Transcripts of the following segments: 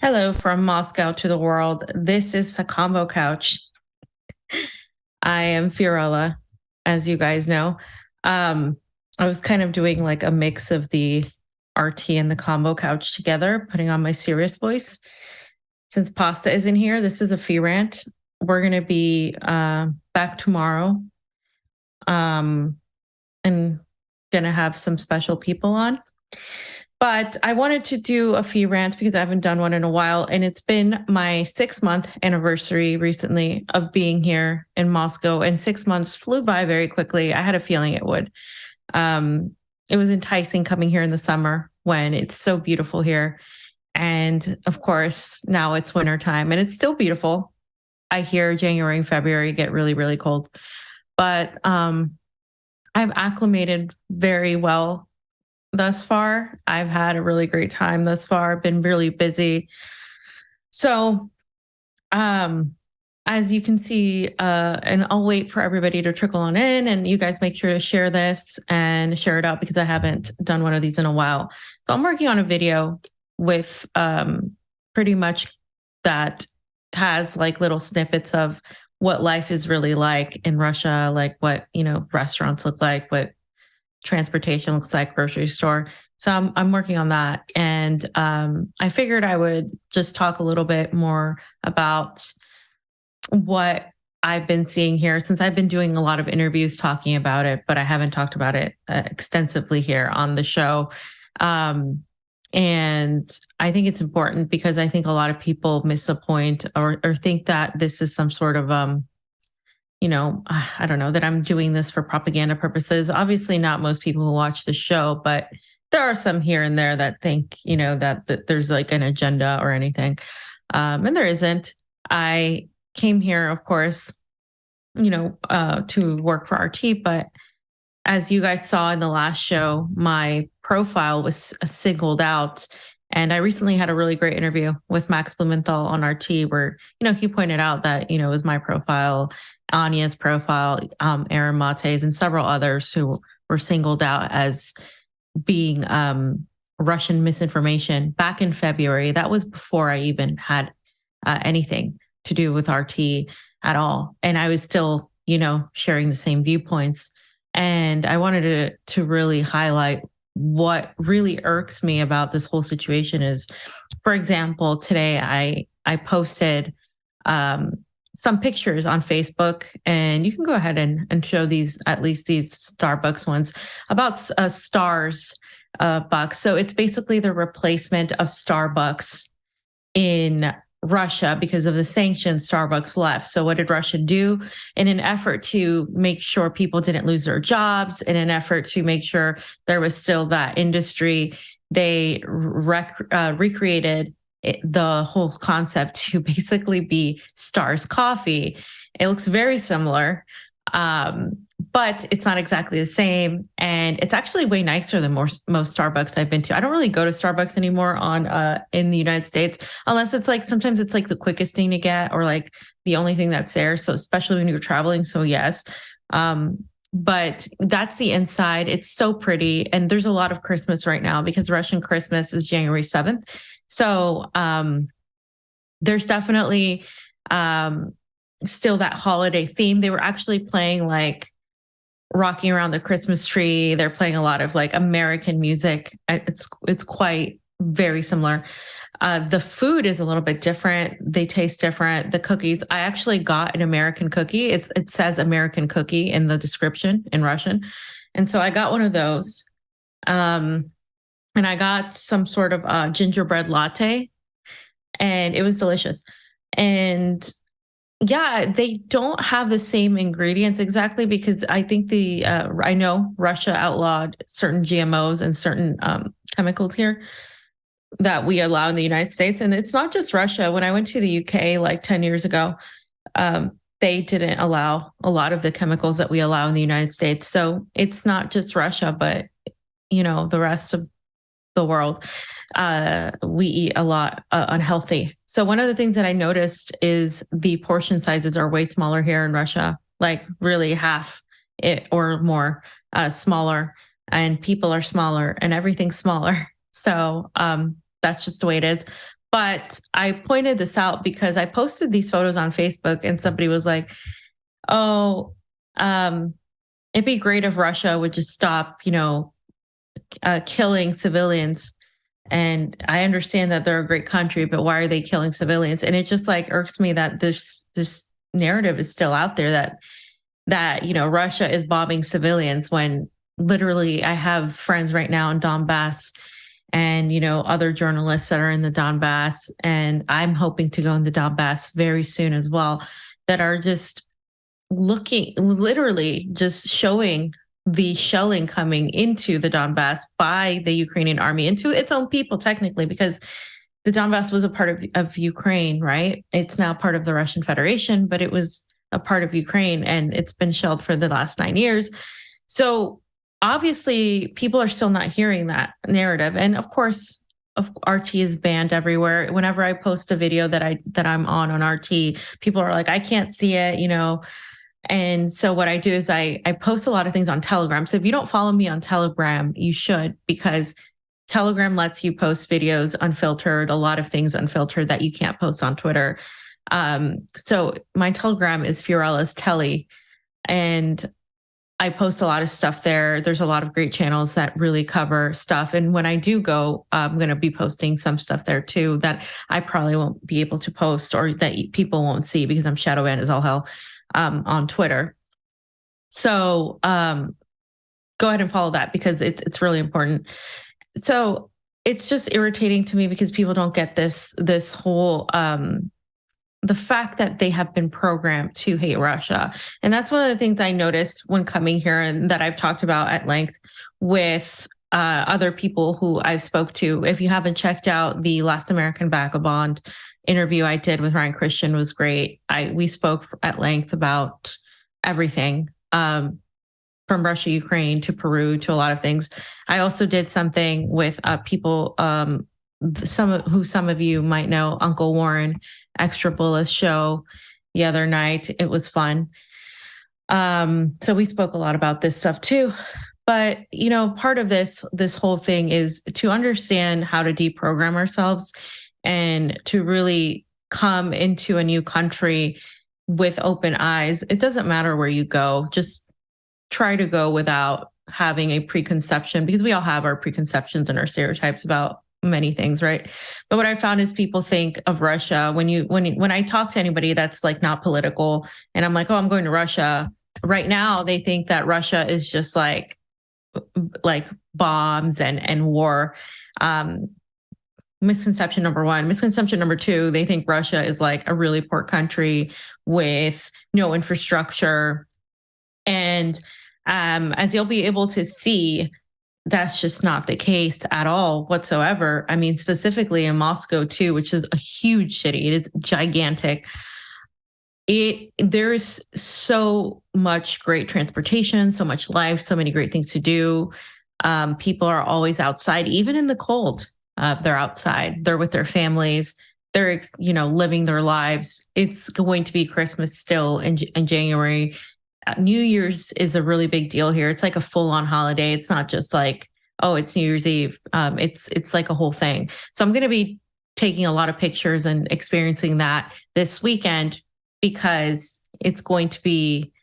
Hello from Moscow to the world. This is the Combo Couch. I am Fiorella, as you guys know. Um, I was kind of doing like a mix of the RT and the Combo Couch together, putting on my serious voice. Since Pasta isn't here, this is a fee rant. We're going to be back tomorrow and going to have some special people on. But I wanted to do a fee rant because I haven't done one in a while. And it's been my 6 month anniversary recently of being here in Moscow. And 6 months flew by very quickly. I had a feeling it would. It was enticing coming here in the summer when it's so beautiful here. And of course, now it's wintertime and it's still beautiful. I hear January and February get really, really cold. But I've acclimated very well thus far. I've had a really great time thus far, been really busy. So, as you can see, and I'll wait for everybody to trickle on in, and you guys make sure to share this and share it out because I haven't done one of these in a while. So I'm working on a video with pretty much that has like little snippets of what life is really like in Russia, like what, restaurants look like, what transportation looks like, grocery store. So I'm working on that. And I figured I would just talk a little bit more about what I've been seeing here since I've been doing a lot of interviews talking about it, but I haven't talked about it extensively here on the show. And I think it's important because I think a lot of people miss the point or think that this is some sort of I don't know, that I'm doing this for propaganda purposes. Obviously, not most people who watch the show, but there are some here and there that think, that there's like an agenda or anything. And there isn't. I came here, of course, to work for RT, but as you guys saw in the last show, my profile was singled out. And I recently had a really great interview with Max Blumenthal on RT where, he pointed out that, it was my profile, Anya's profile, Aaron Mate's, and several others who were singled out as being Russian misinformation back in February. That was before I even had anything to do with RT at all. And I was still, sharing the same viewpoints. And I wanted to really highlight what really irks me about this whole situation is, for example, today I posted some pictures on Facebook, and you can go ahead and show these, at least these Starbucks ones, about Stars Bucks. So it's basically the replacement of Starbucks in Russia because of the sanctions. Starbucks left. So what did Russia do? In an effort to make sure people didn't lose their jobs, in an effort to make sure there was still that industry, they recreated the whole concept to basically be Stars Coffee. It looks very similar, but it's not exactly the same. And it's actually way nicer than most Starbucks I've been to. I don't really go to Starbucks anymore in the United States, unless it's like, sometimes it's like the quickest thing to get or like the only thing that's there. So especially when you're traveling. So yes. But that's the inside. It's so pretty. And there's a lot of Christmas right now because Russian Christmas is January 7th. So there's definitely still that holiday theme. They were actually playing like Rocking Around the Christmas Tree. They're playing a lot of like American music. It's quite very similar. The food is a little bit different. They taste different. The cookies, I actually got an American cookie. It says American cookie in the description in Russian. And so I got one of those. And I got some sort of gingerbread latte, and it was delicious. And yeah, they don't have the same ingredients exactly because I think I know Russia outlawed certain GMOs and certain chemicals here that we allow in the United States. And it's not just Russia. When I went to the UK like 10 years ago, they didn't allow a lot of the chemicals that we allow in the United States. So it's not just Russia, but the rest of the world. We eat a lot unhealthy. So one of the things that I noticed is the portion sizes are way smaller here in Russia, like really half it or more smaller, and people are smaller and everything's smaller. So that's just the way it is. But I pointed this out because I posted these photos on Facebook and somebody was like, oh, it'd be great if Russia would just stop, killing civilians. And I understand that they're a great country, but why are they killing civilians? And it just like irks me that this narrative is still out there that Russia is bombing civilians when literally I have friends right now in Donbass and other journalists that are in the Donbass, and I'm hoping to go in the Donbass very soon as well, that are just literally just showing the shelling coming into the Donbass by the Ukrainian army, into its own people, technically, because the Donbass was a part of Ukraine, right? It's now part of the Russian Federation, but it was a part of Ukraine and it's been shelled for the last 9 years. So obviously people are still not hearing that narrative. And of course, RT is banned everywhere. Whenever I post a video that I'm on RT, people are like, I can't see it, And so what I do is I post a lot of things on Telegram. So if you don't follow me on Telegram, you should, because Telegram lets you post videos unfiltered, a lot of things unfiltered that you can't post on Twitter. So my Telegram is Fiorella's Telly, and I post a lot of stuff there. There's a lot of great channels that really cover stuff. And when I do go, I'm going to be posting some stuff there too that I probably won't be able to post or that people won't see because I'm shadow banned as all hell on Twitter. So go ahead and follow that because it's really important. So it's just irritating to me because people don't get this whole the fact that they have been programmed to hate Russia. And that's one of the things I noticed when coming here and that I've talked about at length with other people who I've spoke to. If you haven't checked out the Last American Vagabond interview I did with Ryan Christian, was great. We spoke at length about everything from Russia, Ukraine to Peru to a lot of things. I also did something with people, some of you might know, Uncle Warren, Extra Bullis show the other night. It was fun. So we spoke a lot about this stuff too. But, part of this whole thing is to understand how to deprogram ourselves and to really come into a new country with open eyes. It doesn't matter where you go. Just try to go without having a preconception, because we all have our preconceptions and our stereotypes about many things, right? But what I found is people think of Russia when I talk to anybody that's like not political and I'm like, oh, I'm going to Russia right now, they think that Russia is just like bombs and war. Misconception number one. Misconception number two, they think Russia is like a really poor country with no infrastructure. And as you'll be able to see, that's just not the case at all whatsoever. I mean, specifically in Moscow too, which is a huge city. It is gigantic. There's so much great transportation, so much life, so many great things to do. People are always outside, even in the cold. They're outside. They're with their families. They're living their lives. It's going to be Christmas still in January. New Year's is a really big deal here. It's like a full-on holiday. It's not just like, oh, it's New Year's Eve. It's like a whole thing. So I'm going to be taking a lot of pictures and experiencing that this weekend because it's going to be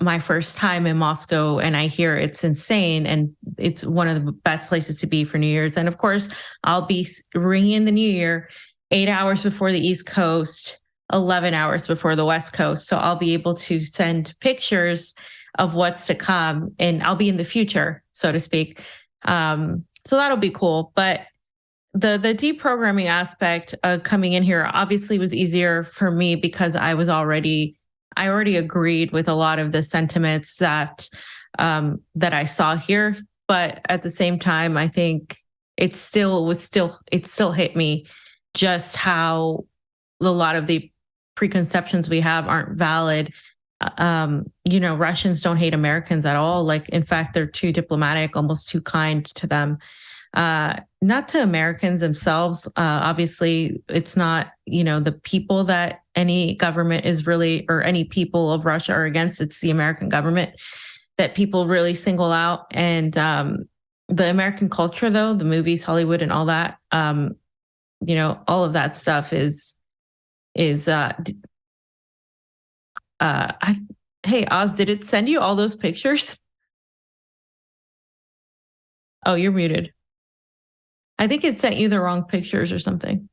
my first time in Moscow, and I hear it's insane, and it's one of the best places to be for New Year's. And of course, I'll be ringing in the New Year 8 hours before the East Coast, 11 hours before the West Coast. So I'll be able to send pictures of what's to come, and I'll be in the future, so to speak. So that'll be cool. But the deprogramming aspect coming in here obviously was easier for me because I already agreed with a lot of the sentiments that I saw here. But at the same time, I think it still hit me just how a lot of the preconceptions we have aren't valid. Russians don't hate Americans at all. Like, in fact, they're too diplomatic, almost too kind to them. Not to Americans themselves. Obviously, it's not, the people that any government is really, or any people of Russia are against. It's the American government that people really single out. And the American culture, though, the movies, Hollywood and all that, all of that stuff is hey, Oz, did it send you all those pictures? Oh, you're muted. I think it sent you the wrong pictures or something.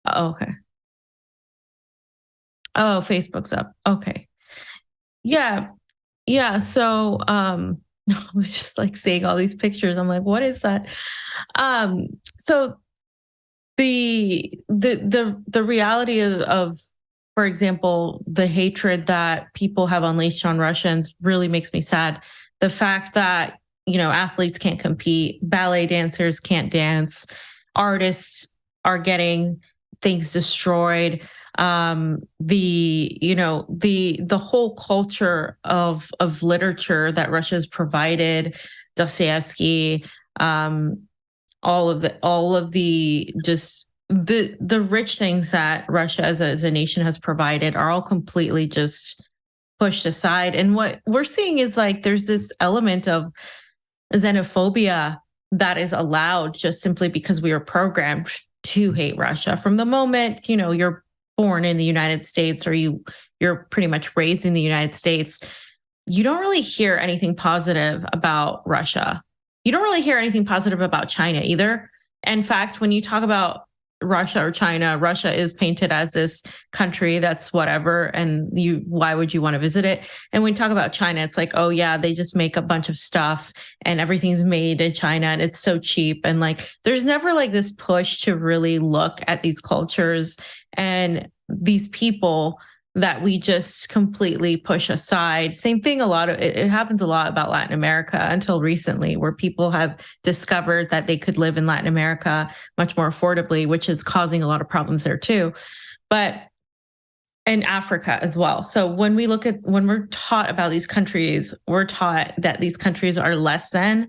Oh, okay. Oh, Facebook's up. Okay. Yeah. Yeah. So I was just like seeing all these pictures. I'm like, what is that? So the reality of, for example, the hatred that people have unleashed on Russians really makes me sad. The fact that athletes can't compete, ballet dancers can't dance, artists are getting things destroyed. The whole culture of literature that Russia's provided, Dostoevsky, um, all of the just the rich things that Russia as a nation has provided are all completely just pushed aside. And what we're seeing is like there's this element of xenophobia that is allowed just simply because we are programmed to hate Russia from the moment you're born in the United States, or you're pretty much raised in the United States. You don't really hear anything positive about Russia. You don't really hear anything positive about China either. In fact, when you talk about Russia or China, Russia is painted as this country that's whatever, and why would you want to visit it? And when you talk about China, it's like, oh yeah, they just make a bunch of stuff and everything's made in China and it's so cheap. And like there's never like this push to really look at these cultures and these people that we just completely push aside. Same thing, it happens a lot about Latin America until recently, where people have discovered that they could live in Latin America much more affordably, which is causing a lot of problems there too. But in Africa as well. So when we're taught about these countries, we're taught that these countries are less than,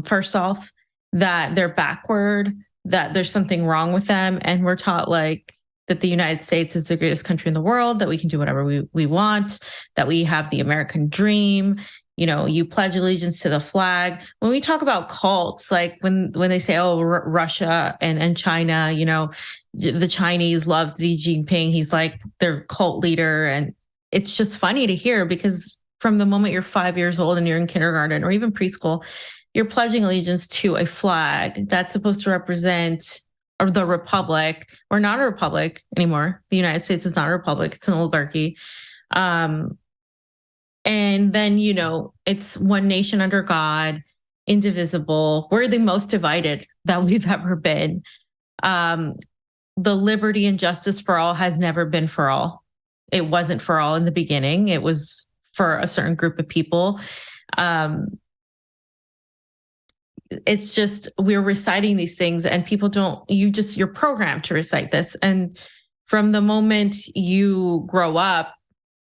first off, that they're backward, that there's something wrong with them. And we're taught like that the United States is the greatest country in the world, that we can do whatever we want, that we have the American dream. You pledge allegiance to the flag. When we talk about cults, like when they say, oh, Russia and China, the Chinese love Xi Jinping, he's like their cult leader. And it's just funny to hear, because from the moment you're 5 years old and you're in kindergarten or even preschool, you're pledging allegiance to a flag that's supposed to represent or the republic. We're not a republic anymore. The United States is not a republic. It's an oligarchy. And then, it's one nation under God, indivisible. We're the most divided that we've ever been. The liberty and justice for all has never been for all. It wasn't for all in the beginning. It was for a certain group of people. It's just we're reciting these things and people you're programmed to recite this. And from the moment you grow up,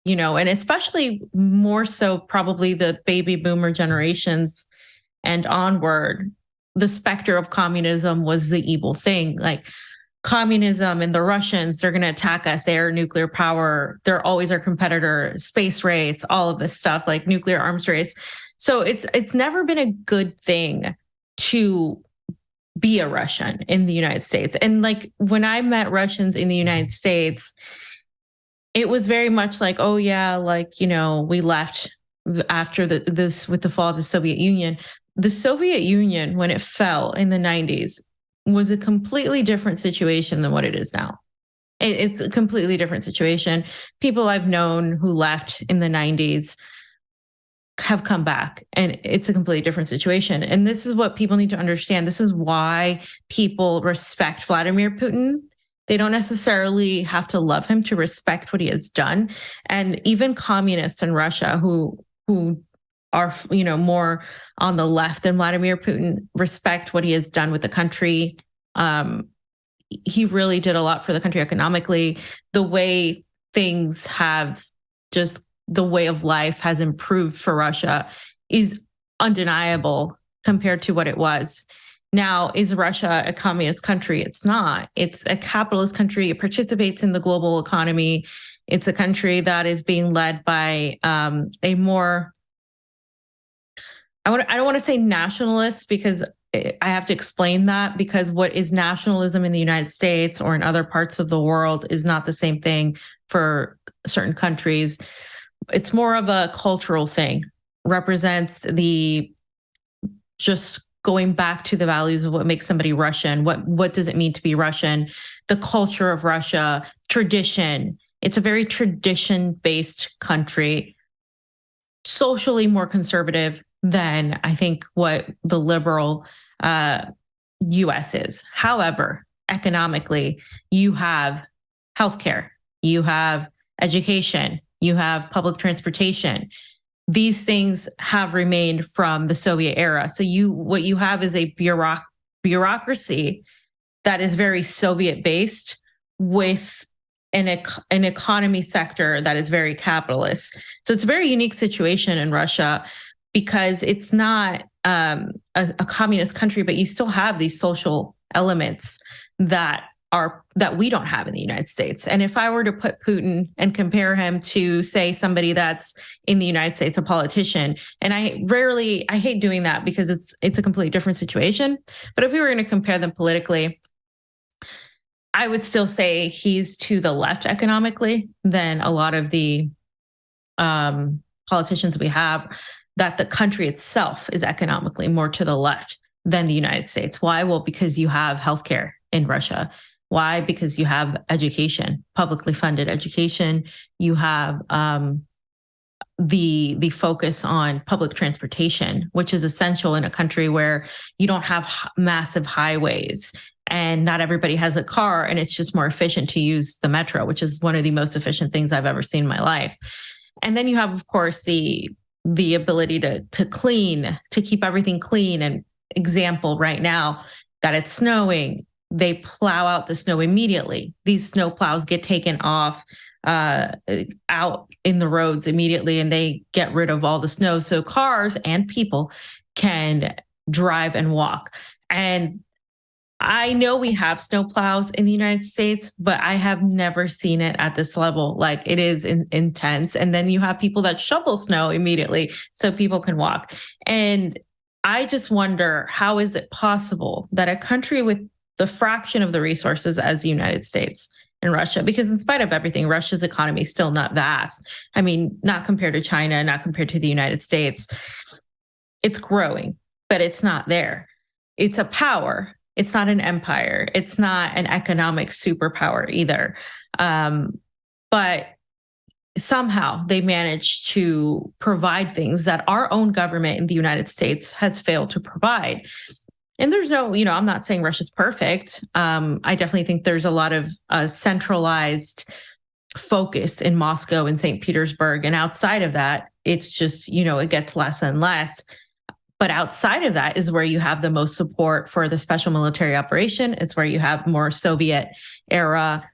and especially more so probably the baby boomer generations and onward, the specter of communism was the evil thing. Like communism and the Russians, they're going to attack us. They are nuclear power. They're always our competitor. Space race, all of this stuff, like nuclear arms race. So it's never been a good thing to be a Russian in the United States. And like when I met Russians in the United States, it was very much like, oh yeah, like, we left after this with the fall of the Soviet Union. The Soviet Union, when it fell in the 90s, was a completely different situation than what it is now. It's a completely different situation. People I've known who left in the 90s have come back, and it's a completely different situation. And this is what people need to understand. This is why people respect Vladimir Putin. They don't necessarily have to love him to respect what he has done. And even communists in Russia who are, more on the left than Vladimir Putin respect what he has done with the country. He really did a lot for the country economically. The way things have just the way of life has improved for Russia is undeniable compared to what it was. Now, is Russia a communist country? It's not. It's a capitalist country. It participates in the global economy. It's a country that is being led by a more, I don't want to say nationalist, because I have to explain that, because what is nationalism in the United States or in other parts of the world is not the same thing for certain countries. It's more of a cultural thing, represents the just going back to the values of what makes somebody Russian. What does it mean to be Russian? The culture of Russia, tradition. It's a very tradition-based country, socially more conservative than I think what the liberal US is. However, economically, you have healthcare, you have education, you have public transportation. These things have remained from the Soviet era. So what you have is a bureaucracy that is very Soviet based, with an economy sector that is very capitalist. So it's a very unique situation in Russia, because it's not a communist country, but you still have these social elements that we don't have in the United States. And if I were to put Putin and compare him to, say, somebody that's in the United States, a politician, and I hate doing that because it's a completely different situation. But if we were going to compare them politically, I would still say he's to the left economically than a lot of the politicians we have, that the country itself is economically more to the left than the United States. Why? Well, because you have healthcare in Russia. Why? Because you have education, publicly funded education. You have the focus on public transportation, which is essential in a country where you don't have massive highways and not everybody has a car, and it's just more efficient to use the metro, which is one of the most efficient things I've ever seen in my life. And then you have, of course, the ability to clean, to keep everything clean. And example right now that it's snowing, they plow out the snow immediately. These snow plows get taken off out in the roads immediately, and they get rid of all the snow so cars and people can drive and walk. And I know we have snow plows in the United States, but I have never seen it at this level. Like, it is intense. And then you have people that shovel snow immediately so people can walk. And I just wonder, how is it possible that a country with the fraction of the resources as the United States and Russia, because in spite of everything, Russia's economy is still not vast. I mean, not compared to China, not compared to the United States. It's growing, but it's not there. It's a power. It's not an empire. It's not an economic superpower either. But somehow they managed to provide things that our own government in the United States has failed to provide. And there's no, I'm not saying Russia's perfect. I definitely think there's a lot of centralized focus in Moscow and St. Petersburg. And outside of that, it's just, it gets less and less. But outside of that is where you have the most support for the special military operation. It's where you have more Soviet era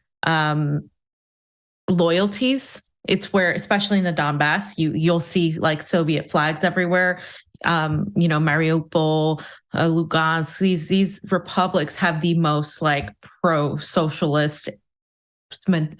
loyalties. It's where, especially in the Donbass, you'll see like Soviet flags everywhere. Mariupol, Lugansk, these republics have the most like pro-socialist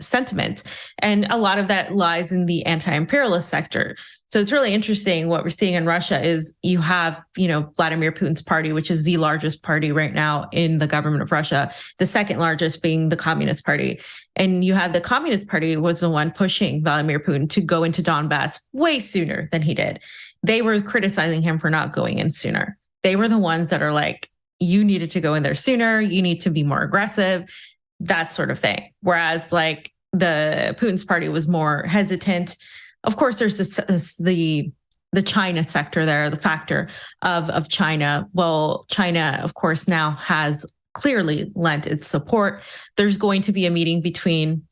sentiment. And a lot of that lies in the anti-imperialist sector. So it's really interesting. What we're seeing in Russia is you have, Vladimir Putin's party, which is the largest party right now in the government of Russia, the second largest being the Communist Party. And you had the Communist Party was the one pushing Vladimir Putin to go into Donbass way sooner than he did. They were criticizing him for not going in sooner. They were the ones that are like, you needed to go in there sooner. You need to be more aggressive, that sort of thing. Whereas like the Putin's party was more hesitant. Of course, there's the China sector there, the factor of China. Well, China, of course, now has clearly lent its support. There's going to be a meeting between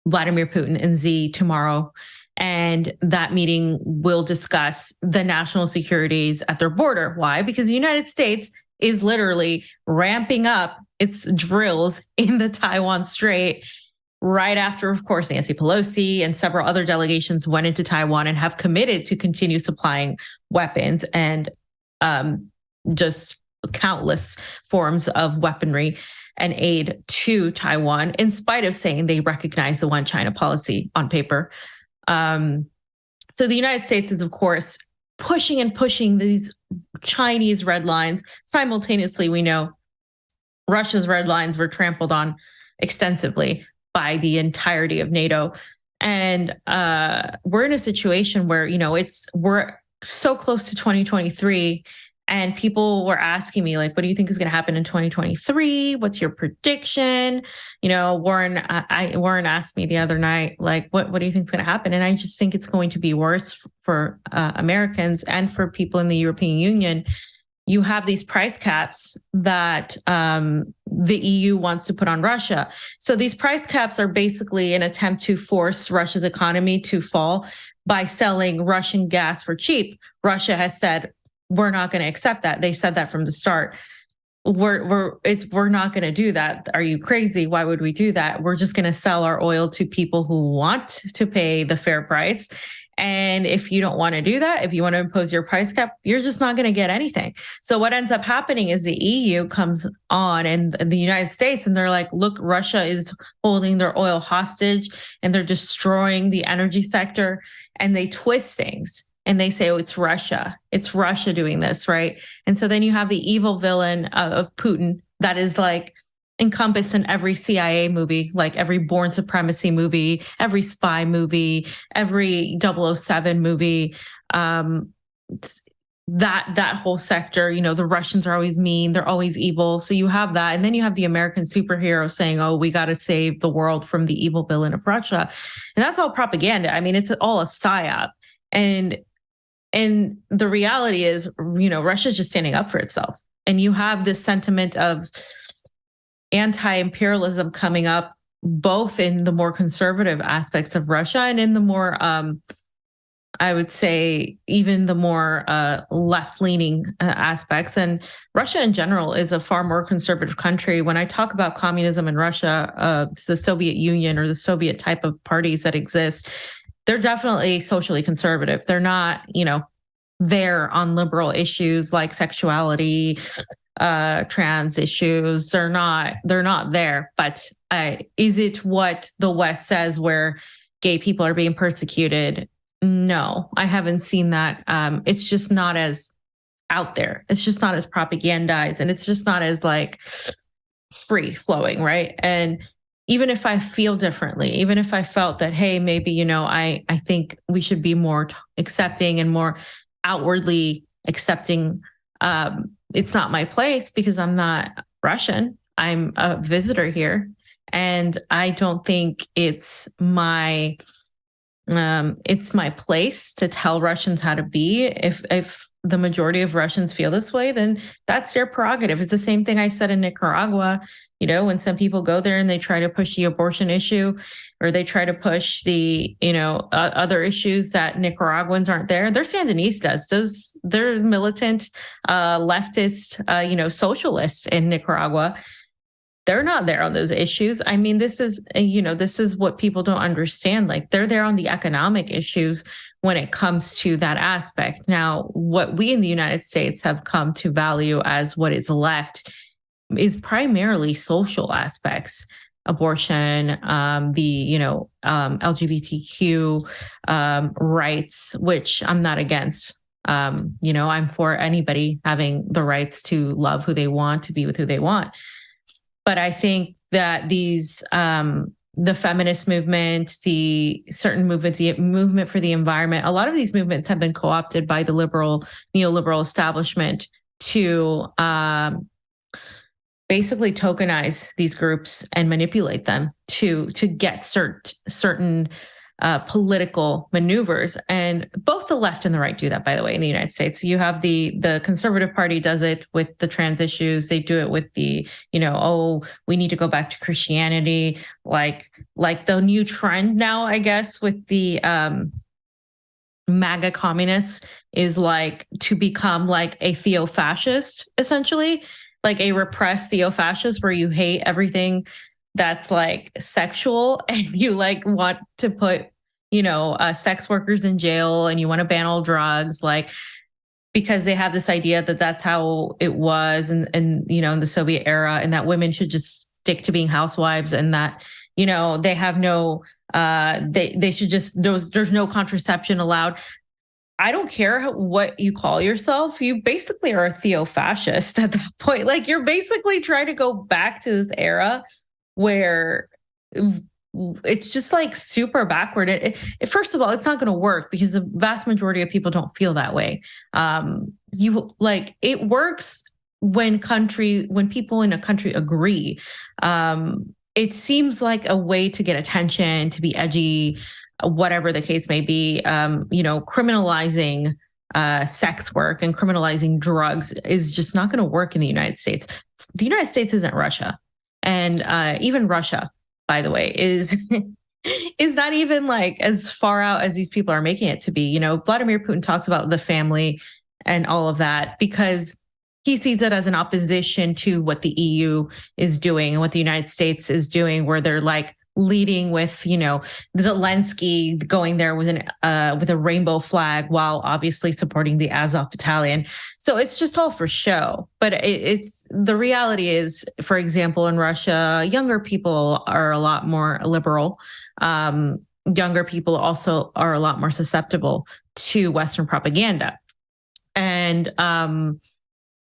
Vladimir Putin and Xi tomorrow. And that meeting will discuss the national securities at their border. Why? Because the United States is literally ramping up its drills in the Taiwan Strait right after, of course, Nancy Pelosi and several other delegations went into Taiwan and have committed to continue supplying weapons and just countless forms of weaponry and aid to Taiwan, in spite of saying they recognize the one China policy on paper. So the United States is, of course, pushing and pushing these Chinese red lines. Simultaneously, we know Russia's red lines were trampled on extensively by the entirety of NATO. And we're in a situation where, we're so close to 2023. And people were asking me, like, what do you think is going to happen in 2023? What's your prediction? Warren asked me the other night, like, what do you think is going to happen? And I just think it's going to be worse for Americans and for people in the European Union. You have these price caps that the EU wants to put on Russia. So these price caps are basically an attempt to force Russia's economy to fall by selling Russian gas for cheap. Russia has said, we're not going to accept that. They said that from the start. We're not going to do that. Are you crazy? Why would we do that? We're just going to sell our oil to people who want to pay the fair price. And if you don't want to do that, if you want to impose your price cap, you're just not going to get anything. So what ends up happening is the EU comes on and the United States, and they're like, look, Russia is holding their oil hostage and they're destroying the energy sector, and they twist things. And they say, oh, it's Russia doing this, right? And so then you have the evil villain of Putin that is like encompassed in every CIA movie, like every Born Supremacy movie, every spy movie, every 007 movie. That whole sector, the Russians are always mean, they're always evil. So you have that. And then you have the American superhero saying, oh, we got to save the world from the evil villain of Russia. And that's all propaganda. I mean, it's all a psyop. And the reality is, Russia's just standing up for itself. And you have this sentiment of anti-imperialism coming up, both in the more conservative aspects of Russia and in the more, I would say, even the more left-leaning aspects. And Russia in general is a far more conservative country. When I talk about communism in Russia, it's the Soviet Union or the Soviet type of parties that exist, they're definitely socially conservative. They're not, there on liberal issues like sexuality, trans issues. They're not there. But is it what the West says, where gay people are being persecuted? No, I haven't seen that. It's just not as out there. It's just not as propagandized, and it's just not as like free flowing, right? And even if I feel differently, even if I felt that, hey, maybe, I think we should be more accepting and more outwardly accepting, it's not my place because I'm not Russian. I'm a visitor here. And I don't think it's my place to tell Russians how to be. If the majority of Russians feel this way, then that's their prerogative. It's the same thing I said in Nicaragua. When some people go there and they try to push the abortion issue, or they try to push the, other issues that Nicaraguans aren't there. They're Sandinistas. They're militant, leftist, socialists in Nicaragua. They're not there on those issues. I mean, this is what people don't understand. Like, they're there on the economic issues when it comes to that aspect. Now, what we in the United States have come to value as what is left is primarily social aspects: abortion, the LGBTQ rights, which I'm not against. I'm for anybody having the rights to love who they want, to be with who they want. But I think that these the feminist movement, the certain movements, the movement for the environment, a lot of these movements have been co-opted by the neoliberal establishment to basically tokenize these groups and manipulate them to get certain political maneuvers. And both the left and the right do that, by the way, in the United States. You have the Conservative Party does it with the trans issues. They do it with the, we need to go back to Christianity, like the new trend now, I guess, with the MAGA communists is like to become like a theo-fascist, essentially, like a repressed theo-fascist where you hate everything that's like sexual, and you like want to put, sex workers in jail, and you want to ban all drugs, like, because they have this idea that that's how it was in the Soviet era, and that women should just stick to being housewives, and that, they have no, they should just, there's no contraception allowed. I don't care what you call yourself. You basically are a theo-fascist at that point. Like, you're basically trying to go back to this era where it's just like super backward. First of all, it's not going to work because the vast majority of people don't feel that way. It works when people in a country agree. It seems like a way to get attention, to be edgy, whatever the case may be. Criminalizing sex work and criminalizing drugs is just not going to work in the United States. The United States isn't Russia. And even Russia, by the way, is not even like as far out as these people are making it to be. Vladimir Putin talks about the family and all of that because he sees it as an opposition to what the EU is doing and what the United States is doing, where they're like leading with, Zelensky going there with a rainbow flag while obviously supporting the Azov battalion. So it's just all for show. But it's the reality is, for example, in Russia, younger people are a lot more liberal. Younger people also are a lot more susceptible to Western propaganda. And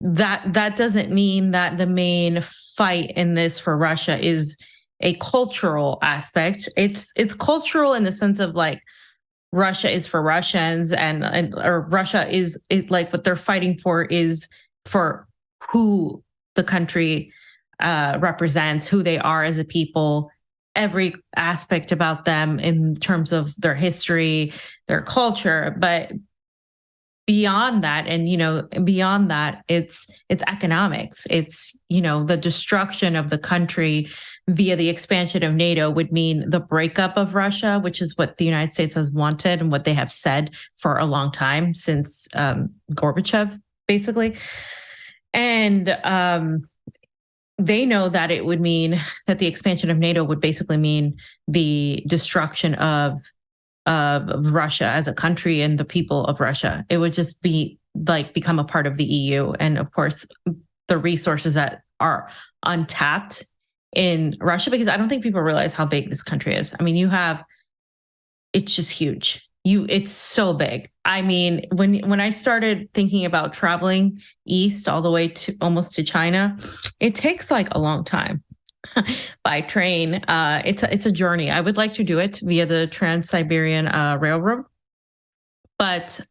that doesn't mean that the main fight in this for Russia is a cultural aspect. It's cultural in the sense of like Russia is for Russians or Russia is like what they're fighting for is for who the country represents, who they are as a people, every aspect about them in terms of their history, their culture. But beyond that, it's economics. It's, the destruction of the country via the expansion of NATO would mean the breakup of Russia, which is what the United States has wanted and what they have said for a long time since Gorbachev, basically. And they know that it would mean that the expansion of NATO would basically mean the destruction of Russia as a country and the people of Russia. It would just be like become a part of the EU. And of course, the resources that are untapped in Russia, because I don't think people realize how big this country is. I mean, it's just huge. It's so big. I mean, when I started thinking about traveling east all the way to almost to China, it takes like a long time. By train. It's a journey. I would like to do it via the Trans-Siberian Railroad, but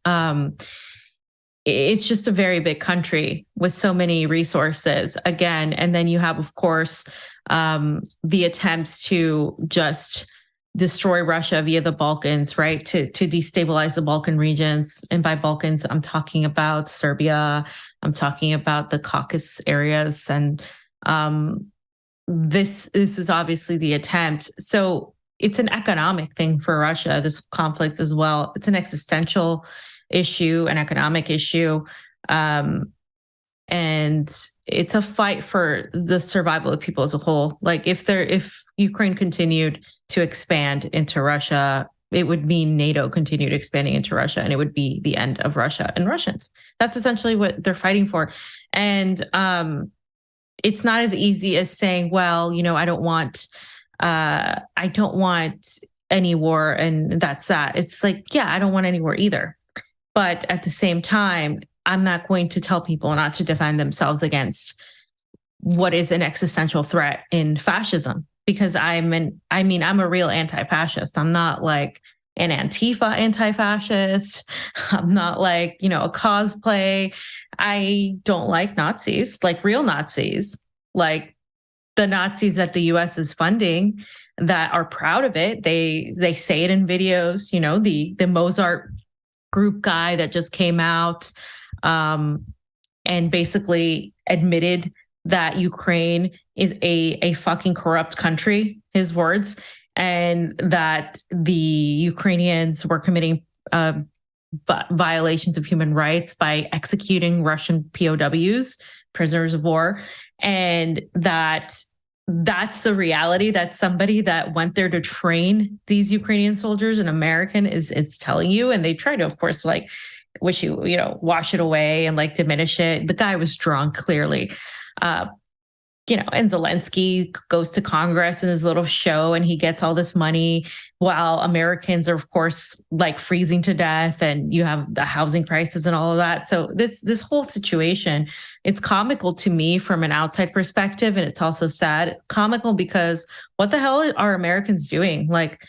it's just a very big country with so many resources. Again, and then you have, of course, the attempts to just destroy Russia via the Balkans, right? To destabilize the Balkan regions, and by Balkans, I'm talking about Serbia. I'm talking about the Caucasus areas, and this is obviously the attempt. So it's an economic thing for Russia, this conflict as well. It's an existential issue, an economic issue. And it's a fight for the survival of people as a whole. Like if Ukraine continued to expand into Russia, it would mean NATO continued expanding into Russia, and it would be the end of Russia and Russians. That's essentially what they're fighting for. And it's not as easy as saying, well, I don't want any war, and that's that. It's like, yeah, I don't want any war either. But at the same time, I'm not going to tell people not to defend themselves against what is an existential threat in fascism, because I'm a real anti-fascist. I'm not like an Antifa anti-fascist. I'm not like, a cosplay. I don't like Nazis, like real Nazis, like the Nazis that the US is funding that are proud of it. They say it in videos, the Mozart group guy that just came out and basically admitted that Ukraine is a fucking corrupt country, his words, and that the Ukrainians were committing violations of human rights by executing Russian POWs, prisoners of war, and that's the reality that somebody that went there to train these Ukrainian soldiers, an American, is telling you. And they try to, of course, like wash it away and like diminish it. The guy was drunk, clearly. and Zelensky goes to Congress in his little show and he gets all this money while Americans are, of course, like freezing to death, and you have the housing crisis and all of that. So this whole situation, it's comical to me from an outside perspective, and it's also sad. Comical because what the hell are Americans doing? Like,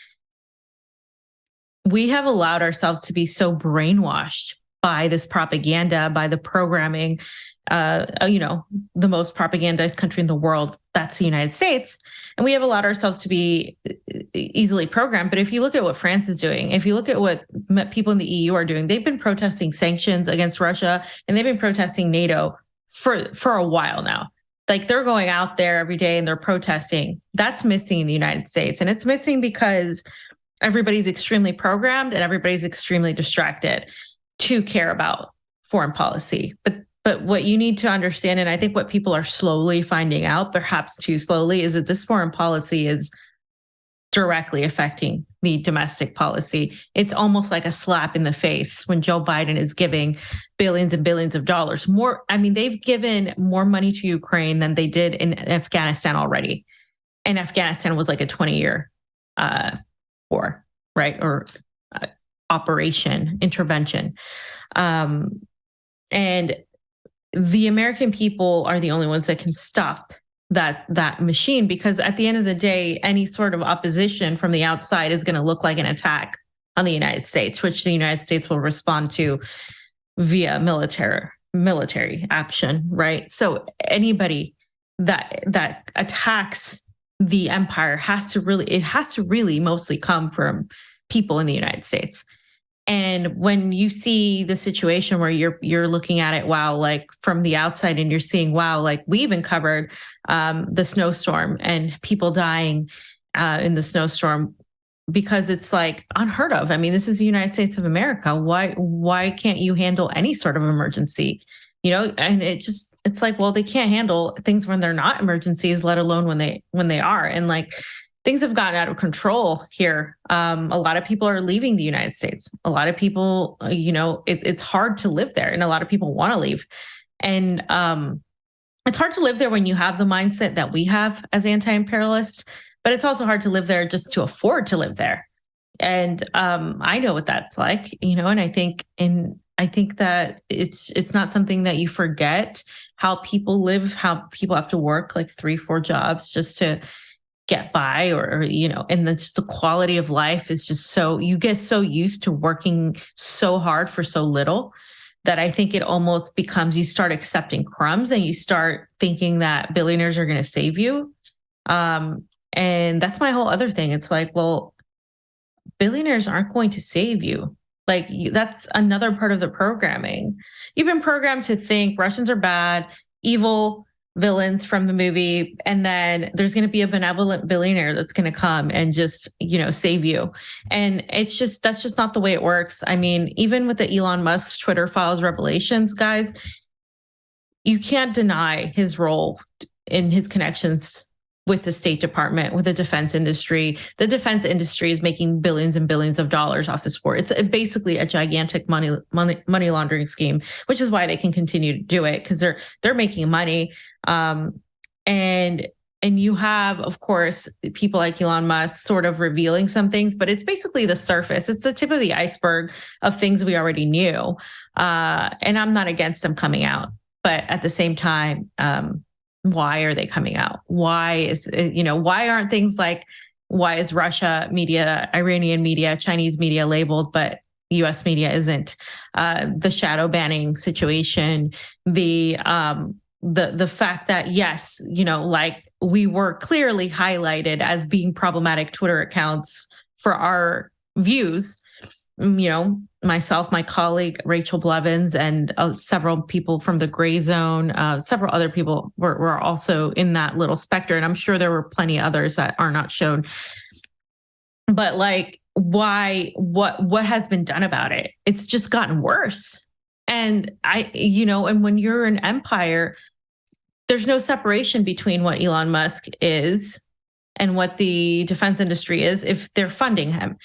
we have allowed ourselves to be so brainwashed by this propaganda, by the programming. The most propagandized country in the world, that's the United States. And we have allowed ourselves to be easily programmed. But if you look at what France is doing, if you look at what people in the EU are doing, they've been protesting sanctions against Russia, and they've been protesting NATO for a while now. Like, they're going out there every day and they're protesting. That's missing in the United States. And it's missing because everybody's extremely programmed and everybody's extremely distracted to care about foreign policy. But what you need to understand, and I think what people are slowly finding out, perhaps too slowly, is that this foreign policy is directly affecting the domestic policy. It's almost like a slap in the face when Joe Biden is giving billions and billions of dollars more. I mean, they've given more money to Ukraine than they did in Afghanistan already. And Afghanistan was like a 20-year war, right? Or operation, intervention. And the American people are the only ones that can stop that machine, because at the end of the day, any sort of opposition from the outside is going to look like an attack on the United States, which the United States will respond to via military action, right? So anybody that attacks the empire has to really mostly come from people in the United States. And when you see the situation where you're looking at it, wow, like from the outside, and you're seeing, wow, like we even covered the snowstorm and people dying in the snowstorm, because it's like unheard of. I mean, this is the United States of America. Why can't you handle any sort of emergency? And it's like, well, they can't handle things when they're not emergencies, let alone when they are. And like, things have gotten out of control here. A lot of people are leaving the United States. A lot of people, it's hard to live there, and a lot of people want to leave. And it's hard to live there when you have the mindset that we have as anti-imperialists, but it's also hard to live there just to afford to live there. And I know what that's like, and I think that it's not something that you forget, how people live, how people have to work like 3-4 jobs just to get by, or and the quality of life is just so, you get so used to working so hard for so little that I think it almost becomes, you start accepting crumbs and you start thinking that billionaires are going to save you. And that's my whole other thing. It's like, well, billionaires aren't going to save you. Like, that's another part of the programming. You've been programmed to think Russians are bad, evil, villains from the movie, and then there's going to be a benevolent billionaire that's going to come and just save you. And that's just not the way it works. I mean, even with the Elon Musk Twitter files revelations, guys, you can't deny his role in his connections with the State Department, with the defense industry. The defense industry is making billions and billions of dollars off this war. It's basically a gigantic money laundering scheme, which is why they can continue to do it, because they're making money. And you have, of course, people like Elon Musk sort of revealing some things, but it's basically the surface. It's the tip of the iceberg of things we already knew. And I'm not against them coming out, but at the same time, why are they coming out? Why aren't things like, why is Russia media, Iranian media, Chinese media labeled, but US media isn't? The shadow banning situation, the fact that, yes, like we were clearly highlighted as being problematic Twitter accounts for our views. Myself, my colleague, Rachel Blevins, and several people from the Gray Zone, several other people were also in that little specter. And I'm sure there were plenty others that are not shown. But like, why, what has been done about it? It's just gotten worse. And and when you're an empire, there's no separation between what Elon Musk is and what the defense industry is if they're funding him.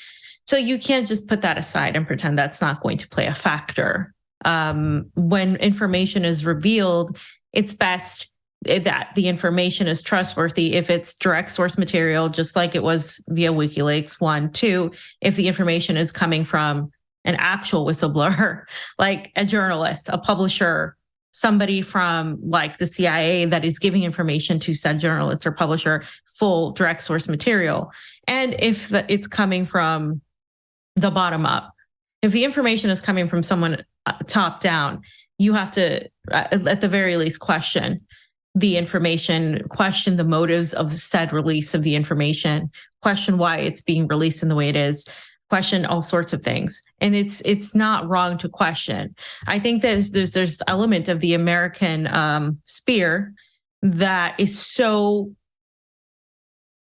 So you can't just put that aside and pretend that's not going to play a factor. When information is revealed, it's best that the information is trustworthy if it's direct source material, just like it was via WikiLeaks. 1, 2, if the information is coming from an actual whistleblower, like a journalist, a publisher, somebody from like the CIA that is giving information to said journalist or publisher, full direct source material. And if it's coming from the bottom up, if the information is coming from someone top down, you have to, at the very least, question the information, question the motives of said release of the information, question why it's being released in the way it is, question all sorts of things. And it's not wrong to question. I think there's element of the American sphere that is so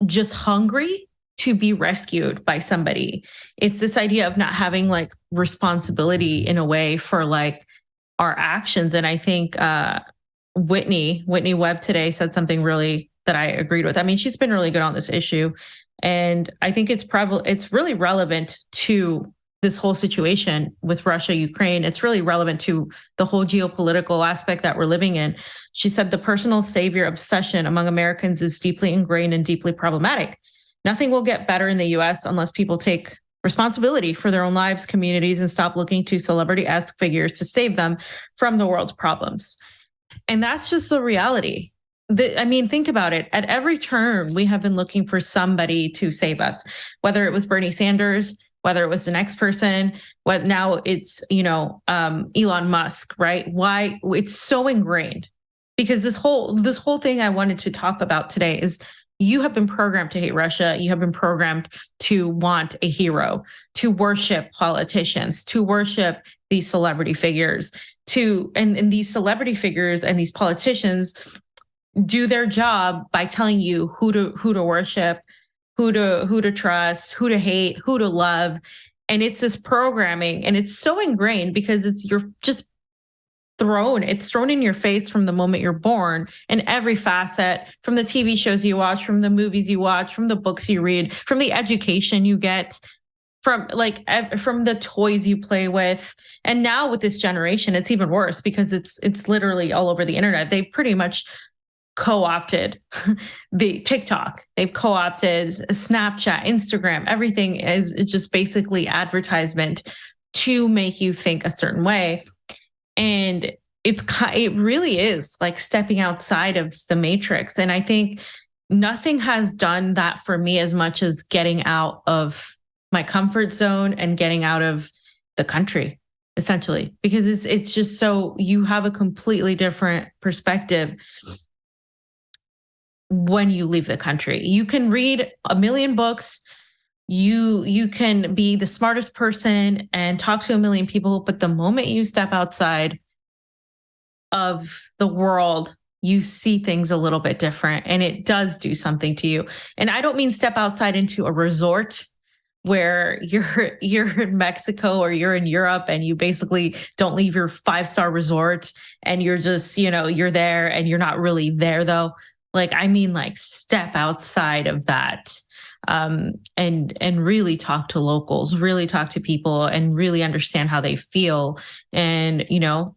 just hungry to be rescued by somebody. It's this idea of not having like responsibility in a way for like our actions. And I think Whitney Webb today said something really that I agreed with. I mean, she's been really good on this issue. And I think it's really relevant to this whole situation with Russia, Ukraine. It's really relevant to the whole geopolitical aspect that we're living in. She said the personal savior obsession among Americans is deeply ingrained and deeply problematic. Nothing will get better in the US unless people take responsibility for their own lives, communities, and stop looking to celebrity-esque figures to save them from the world's problems. And that's just the reality. I mean, think about it. At every turn, we have been looking for somebody to save us, whether it was Bernie Sanders, whether it was the next person, what now it's, Elon Musk, right? Why it's so ingrained? Because this whole thing I wanted to talk about today is you have been programmed to hate Russia. You have been programmed to want a hero, to worship politicians, to worship these celebrity figures, and these celebrity figures and these politicians do their job by telling you who to worship, who to trust, who to hate, who to love. And it's this programming, and it's so ingrained because you're just it's thrown in your face from the moment you're born in every facet, from the TV shows you watch, from the movies you watch, from the books you read, from the education you get, from the toys you play with. And now with this generation, it's even worse because it's literally all over the internet. They pretty much co-opted the TikTok. They've co-opted Snapchat, Instagram. Everything is just basically advertisement to make you think a certain way. And it really is like stepping outside of the matrix. And I think nothing has done that for me as much as getting out of my comfort zone and getting out of the country, essentially, because it's just so you have a completely different perspective when you leave the country. You can read a million books, you can be the smartest person and talk to a million people, but the moment you step outside of the world, you see things a little bit different, and it does do something to you. And I don't mean step outside into a resort where you're in Mexico or you're in Europe and you basically don't leave your 5-star resort and you're just, you're there and you're not really there though. Like, I mean, like step outside of that, and really talk to locals, really talk to people and really understand how they feel. And,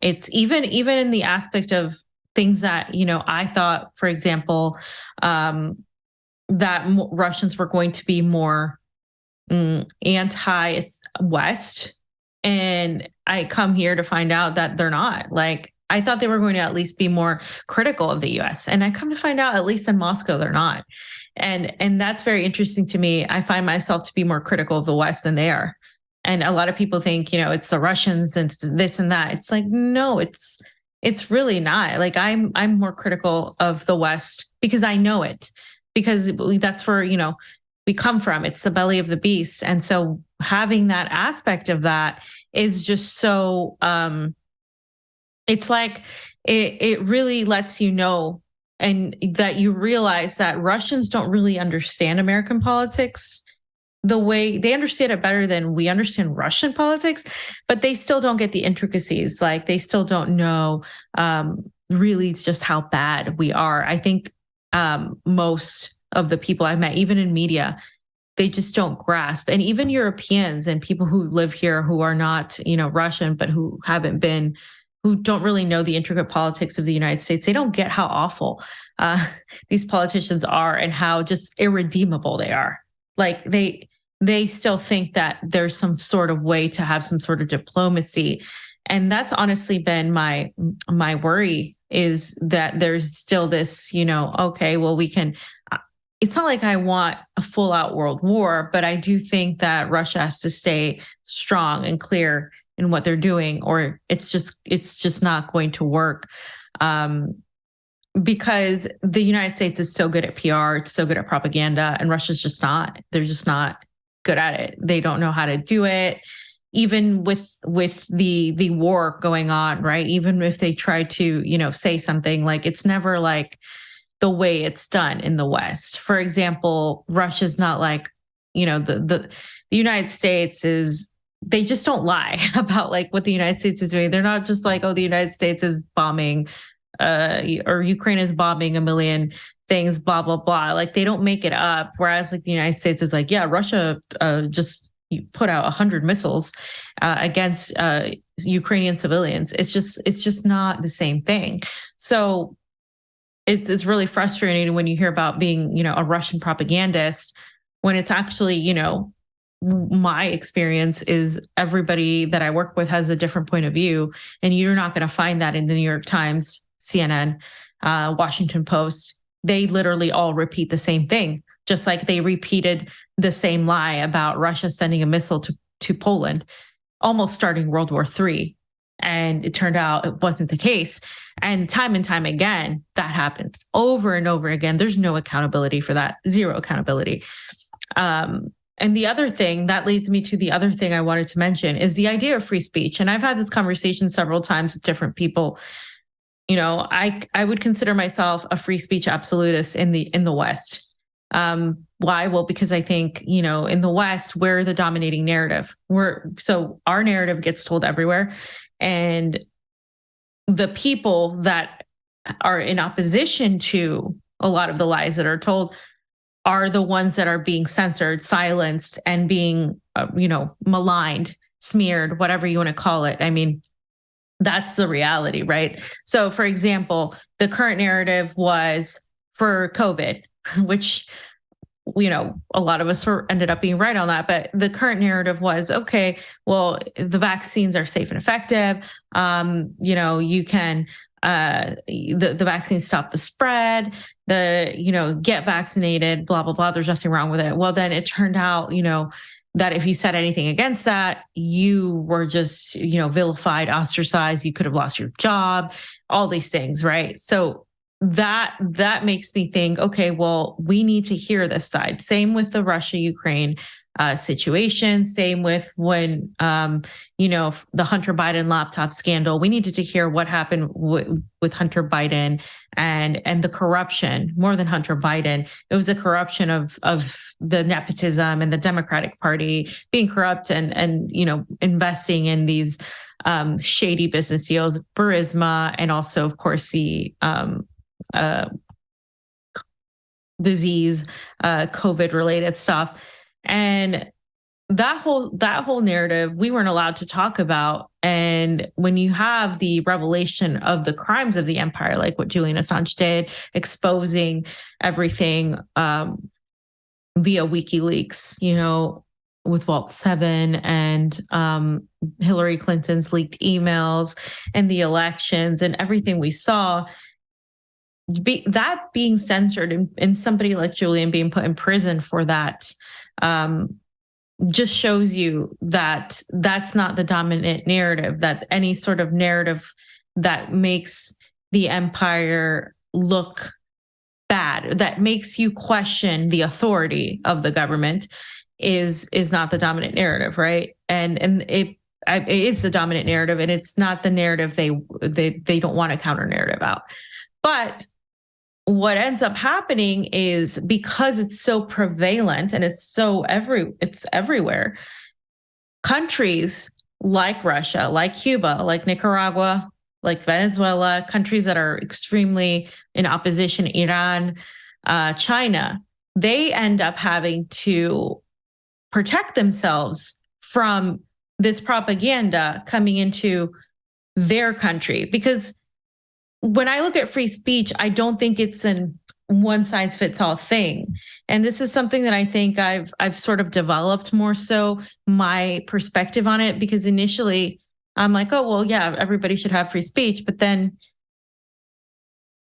it's even in the aspect of things that, I thought, for example, that Russians were going to be more anti-West. And I come here to find out that they're not. Like, I thought they were going to at least be more critical of the US. And I come to find out, at least in Moscow, they're not. And that's very interesting to me. I find myself to be more critical of the West than they are. And a lot of people think, it's the Russians and this and that. It's like, no, it's really not. Like, I'm more critical of the West because I know it, because that's where, we come from. It's the belly of the beast. And so having that aspect of that is just so, it's like it really lets you know, and that you realize that Russians don't really understand American politics the way they understand it better than we understand Russian politics, but they still don't get the intricacies. Like, they still don't know really just how bad we are. I think most of the people I've met, even in media, they just don't grasp. And even Europeans and people who live here who are not, Russian, but who haven't been who don't really know the intricate politics of the United States, they don't get how awful these politicians are and how just irredeemable they are. Like they still think that there's some sort of way to have some sort of diplomacy. And that's honestly been my worry, is that there's still this, okay, well, we can, it's not like I want a full out world war, but I do think that Russia has to stay strong and clear in what they're doing, or it's just not going to work. Because the United States is so good at PR, it's so good at propaganda, and Russia's just not. They're just not good at it. They don't know how to do it. Even with the war going on, right? Even if they try to, say something, like, it's never like the way it's done in the West. For example, Russia's not like, the United States is, they just don't lie about like what the United States is doing. They're not just like, oh, the United States is bombing or Ukraine is bombing a million things, blah, blah, blah. Like, they don't make it up. Whereas like the United States is like, yeah, Russia just put out 100 missiles against Ukrainian civilians. It's just not the same thing. So it's really frustrating when you hear about being, a Russian propagandist, when it's actually, my experience is everybody that I work with has a different point of view, and you're not going to find that in the New York Times, CNN, Washington Post. They literally all repeat the same thing, just like they repeated the same lie about Russia sending a missile to Poland, almost starting World War III. And it turned out it wasn't the case. And time again, that happens over and over again. There's no accountability for that, zero accountability. And the other thing that leads me to the other thing I wanted to mention is the idea of free speech. And I've had this conversation several times with different people. I would consider myself a free speech absolutist in the West. Why? Well, because I think, in the West, we're the dominating narrative. So our narrative gets told everywhere. And the people that are in opposition to a lot of the lies that are told are the ones that are being censored, silenced, and being, maligned, smeared, whatever you want to call it. I mean, that's the reality, right? So, for example, the current narrative was for COVID, which, a lot of us ended up being right on that. But the current narrative was, okay, well, the vaccines are safe and effective. You can, the vaccines stop the spread, get vaccinated, blah, blah, blah. There's nothing wrong with it. Well, then it turned out, that if you said anything against that, you were just, vilified, ostracized. You could have lost your job, all these things, right? So that makes me think, okay, well, we need to hear this side. Same with the Russia-Ukraine situation. Same with when, the Hunter Biden laptop scandal. We needed to hear what happened with Hunter Biden and the corruption. More than Hunter Biden, it was a corruption of the nepotism and the Democratic Party being corrupt and investing in these shady business deals, Burisma, and also, of course, the disease, COVID related stuff. And that whole narrative we weren't allowed to talk about. And when you have the revelation of the crimes of the empire, like what Julian Assange did, exposing everything via WikiLeaks, with Vault 7 and Hillary Clinton's leaked emails and the elections and everything we saw, that being censored and somebody like Julian being put in prison for that, just shows you that that's not the dominant narrative, that any sort of narrative that makes the empire look bad, that makes you question the authority of the government is not the dominant narrative, right? And it is the dominant narrative, and it's not the narrative they don't want a counter narrative out. But what ends up happening is, because it's so prevalent and it's everywhere, countries like Russia, like Cuba, like Nicaragua, like Venezuela, countries that are extremely in opposition, Iran, China, they end up having to protect themselves from this propaganda coming into their country. Because when I look at free speech, I don't think it's an one size fits all thing. And this is something that I think I've sort of developed more so my perspective on it, because initially I'm like, oh, well, yeah, everybody should have free speech. But then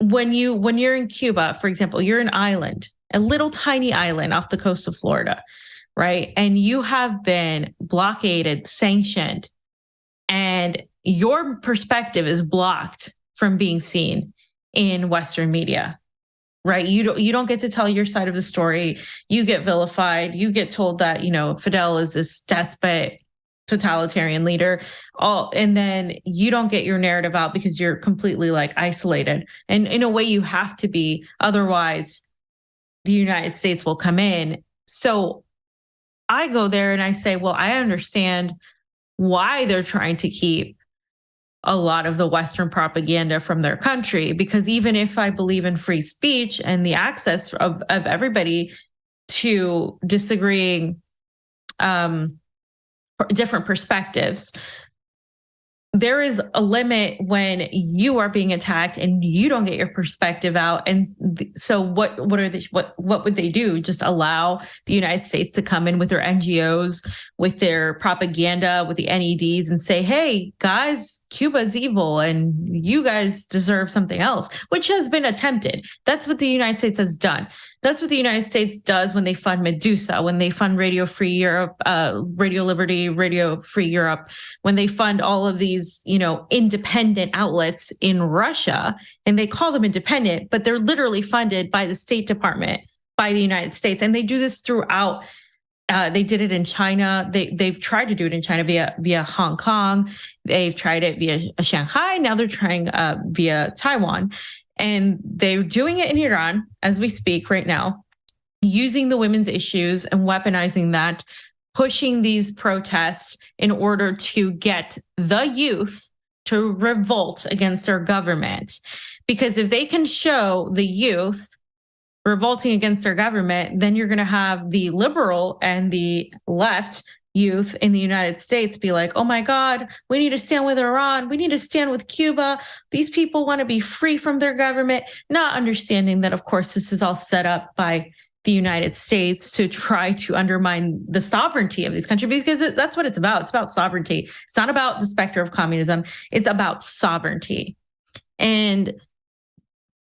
when you're in Cuba, for example, you're an island, a little tiny island off the coast of Florida, right? And you have been blockaded, sanctioned, and your perspective is blocked from being seen in Western media, right? You don't get to tell your side of the story. You get vilified. You get told that, Fidel is this despot, totalitarian leader, and then you don't get your narrative out because you're completely like isolated. And in a way you have to be, otherwise the United States will come in. So I go there and I say, well, I understand why they're trying to keep a lot of the Western propaganda from their country, because even if I believe in free speech and the access of everybody to disagreeing different perspectives, there is a limit when you are being attacked and you don't get your perspective out. And so what would they do? Just allow the United States to come in with their NGOs, with their propaganda, with the NEDs, and say, hey, guys, Cuba's evil and you guys deserve something else, which has been attempted. That's what the United States has done. That's what the United States does when they fund Medusa, when they fund Radio Free Europe, Radio Liberty, Radio Free Europe, when they fund all of these, independent outlets in Russia, and they call them independent, but they're literally funded by the State Department, by the United States. And they do this throughout. They did it in China. They've tried to do it in China via Hong Kong. They've tried it via Shanghai. Now they're trying via Taiwan. And they're doing it in Iran as we speak right now, using the women's issues and weaponizing that, pushing these protests in order to get the youth to revolt against their government. Because if they can show the youth revolting against their government, then you're going to have the liberal and the left youth in the United States be like, oh my God, we need to stand with Iran. We need to stand with Cuba. These people want to be free from their government, not understanding that, of course, this is all set up by the United States to try to undermine the sovereignty of these countries, because that's what it's about. It's about sovereignty. It's not about the specter of communism. It's about sovereignty. And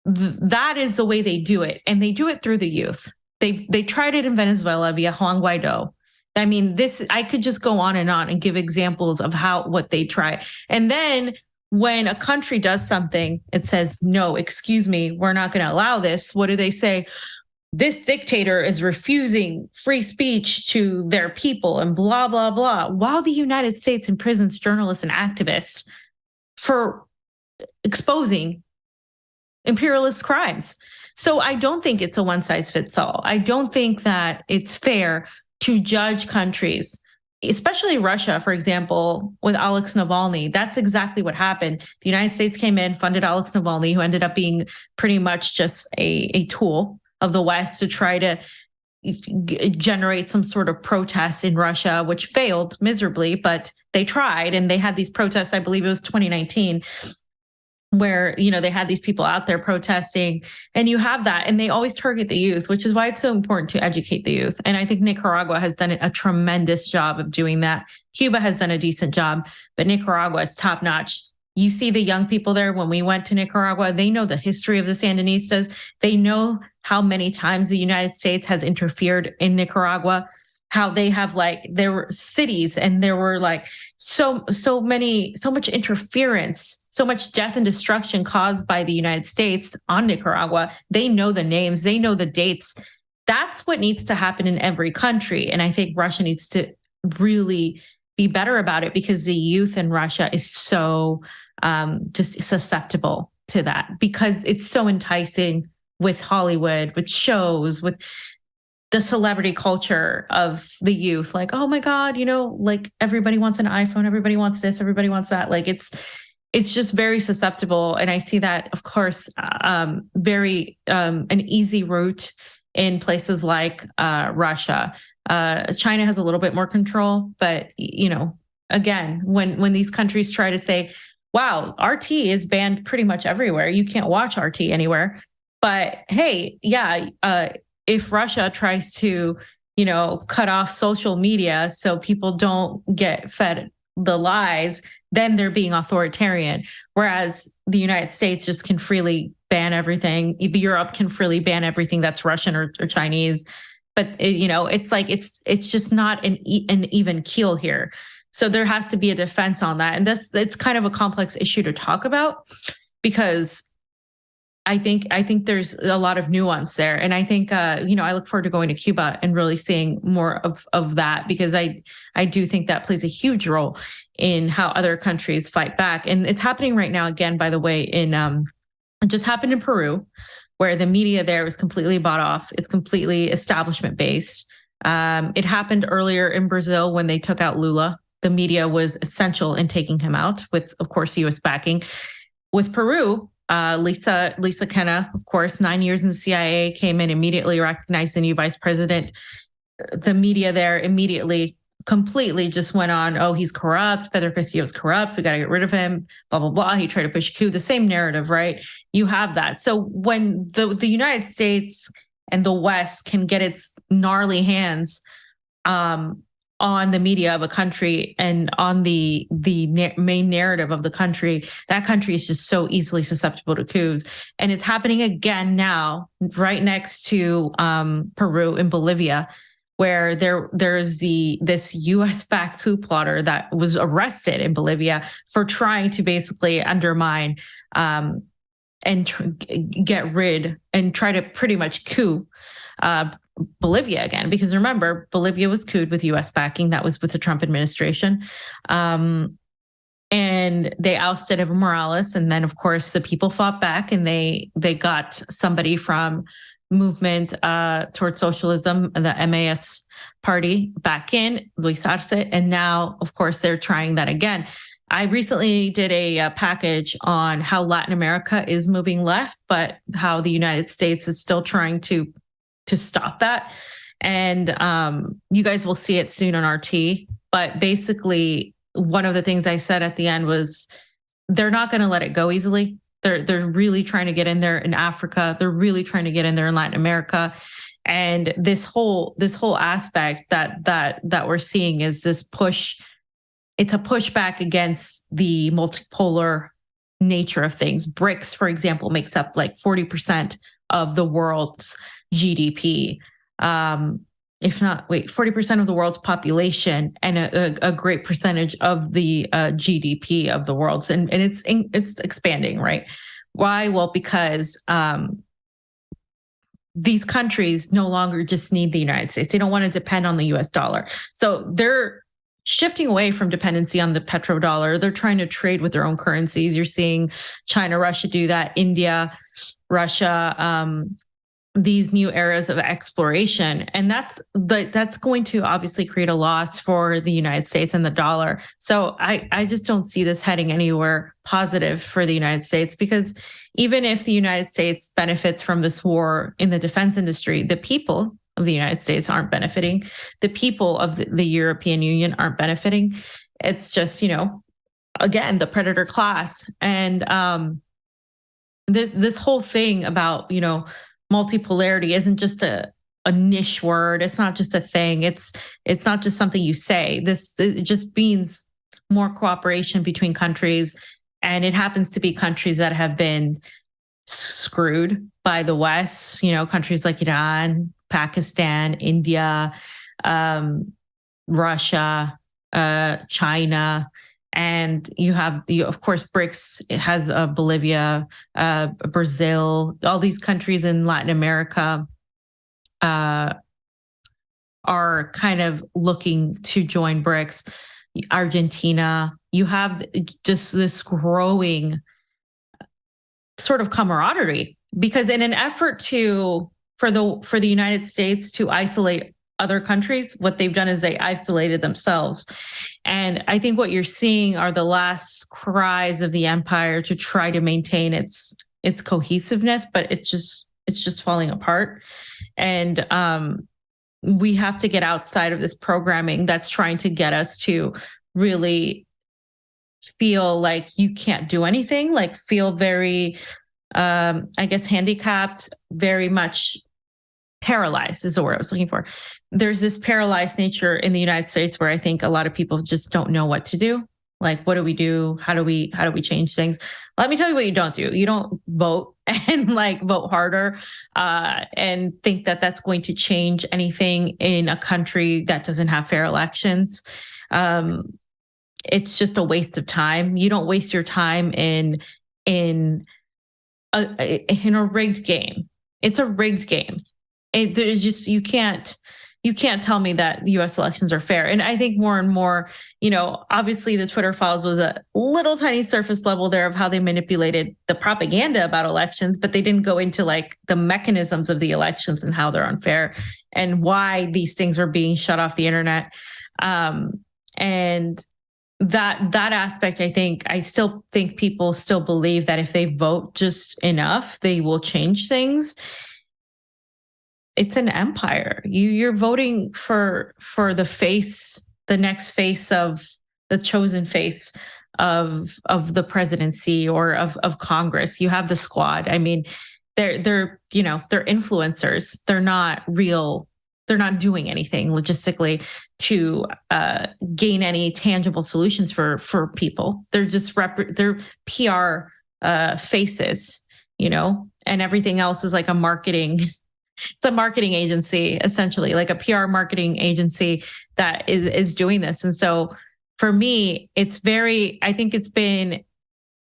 that is the way they do it. And they do it through the youth. They tried it in Venezuela via Juan Guaido. I mean, I could just go on and give examples of what they try. And then when a country does something, it says, no, excuse me, we're not going to allow this. What do they say? This dictator is refusing free speech to their people and blah, blah, blah, while the United States imprisons journalists and activists for exposing imperialist crimes. So I don't think it's a one size fits all. I don't think that it's fair to judge countries, especially Russia, for example, with Alex Navalny. That's exactly what happened. The United States came in, funded Alex Navalny, who ended up being pretty much just a tool of the West to try to generate some sort of protest in Russia, which failed miserably, but they tried. And they had these protests, I believe it was 2019, where, they had these people out there protesting, and you have that, and they always target the youth, which is why it's so important to educate the youth. And I think Nicaragua has done a tremendous job of doing that. Cuba has done a decent job, but Nicaragua is top notch. You see the young people there. When we went to Nicaragua, they know the history of the Sandinistas. They know how many times the United States has interfered in Nicaragua, how they have there were cities and there were so much interference, so much death and destruction caused by the United States on Nicaragua. They know the names, they know the dates. That's what needs to happen in every country. And I think Russia needs to really be better about it, because the youth in Russia is so just susceptible to that, because it's so enticing with Hollywood, with shows, with the celebrity culture of the youth. Oh my God, everybody wants an iPhone, everybody wants this, everybody wants that. It's just very susceptible. And I see that, of course, very an easy route in places like Russia. China has a little bit more control, but again, when these countries try to say, wow, RT is banned pretty much everywhere. You can't watch RT anywhere. But hey, yeah, if Russia tries to, cut off social media so people don't get fed the lies, then they're being authoritarian. Whereas the United States just can freely ban everything. Europe can freely ban everything that's Russian or Chinese. But it's like it's just not an even keel here. So there has to be a defense on that, and that's kind of a complex issue to talk about, because I think there's a lot of nuance there, and I think I look forward to going to Cuba and really seeing more of that, because I do think that plays a huge role in how other countries fight back, and it's happening right now again. By the way, it just happened in Peru, where the media there was completely bought off. It's completely establishment based. It happened earlier in Brazil when they took out Lula. The media was essential in taking him out, with, of course, U.S. backing. With Peru, Lisa Kenna, of course, 9 years in the CIA, came in, immediately recognized the new vice president. The media there immediately completely just went on, oh, he's corrupt. Pedro Castillo's corrupt. We got to get rid of him, blah, blah, blah. He tried to push a coup. The same narrative, right? You have that. So when the United States and the West can get its gnarly hands on the media of a country and on the main narrative of the country, that country is just so easily susceptible to coups. And it's happening again now, right next to Peru and Bolivia, where there's this U.S.-backed coup plotter that was arrested in Bolivia for trying to basically undermine and get rid and try to pretty much coup Bolivia again. Because remember, Bolivia was couped with U.S. backing. That was with the Trump administration. And they ousted Evo Morales. And then, of course, the people fought back, and they got somebody from movement towards socialism, the MAS party, back in, Luis Arce, and now, of course, they're trying that again. I recently did a package on how Latin America is moving left, but how the United States is still trying to stop that. And you guys will see it soon on RT. But basically, one of the things I said at the end was they're not going to let it go easily. They're really trying to get in there in Africa. They're really trying to get in there in Latin America. And this whole aspect that we're seeing is this push. It's a pushback against the multipolar nature of things. BRICS, for example, makes up like 40% of the world's GDP. If not, 40% of the world's population, and a great percentage of the GDP of the world. And it's expanding, right? Why? Well, because these countries no longer just need the United States. They don't want to depend on the US dollar. So they're shifting away from dependency on the petrodollar. They're trying to trade with their own currencies. You're seeing China, Russia do that, India, Russia, these new eras of exploration. And that's going to obviously create a loss for the United States and the dollar. So I just don't see this heading anywhere positive for the United States, because even if the United States benefits from this war in the defense industry, the people of the United States aren't benefiting. The people of the European Union aren't benefiting. It's just, again, the predator class. And this whole thing about, multipolarity isn't just a niche word. It's not just a thing. It's not just something you say. It just means more cooperation between countries. And it happens to be countries that have been screwed by the West, countries like Iran, Pakistan, India, Russia, China. And you have of course, BRICS. It has Bolivia, Brazil, all these countries in Latin America are kind of looking to join BRICS. Argentina, you have just this growing sort of camaraderie, because in an effort for the United States to isolate other countries, what they've done is they isolated themselves. And I think what you're seeing are the last cries of the empire to try to maintain its cohesiveness, but it's just falling apart. And we have to get outside of this programming that's trying to get us to really feel like you can't do anything, like feel very, I guess, handicapped, very much paralyzed is the word I was looking for. There's this paralyzed nature in the United States where I think a lot of people just don't know what to do. Like, what do we do? How do we change things? Let me tell you what you don't do. You don't vote and like vote harder and think that that's going to change anything in a country that doesn't have fair elections. It's just a waste of time. You don't waste your time in a rigged game. It's a rigged game. There's just you can't tell me that U.S. elections are fair. And I think more and more, obviously the Twitter files was a little tiny surface level there of how they manipulated the propaganda about elections, but they didn't go into like the mechanisms of the elections and how they're unfair and why these things are being shut off the internet. And that aspect, I still think people still believe that if they vote just enough, they will change things. It's an empire. You're voting for the next face of the chosen face of the presidency or of Congress. You have the squad. I mean, they're influencers. They're not real. They're not doing anything logistically to gain any tangible solutions for people. They're just they're PR faces, and everything else is like a marketing. It's a marketing agency, essentially, like a PR marketing agency that is doing this. And so for me, I think it's been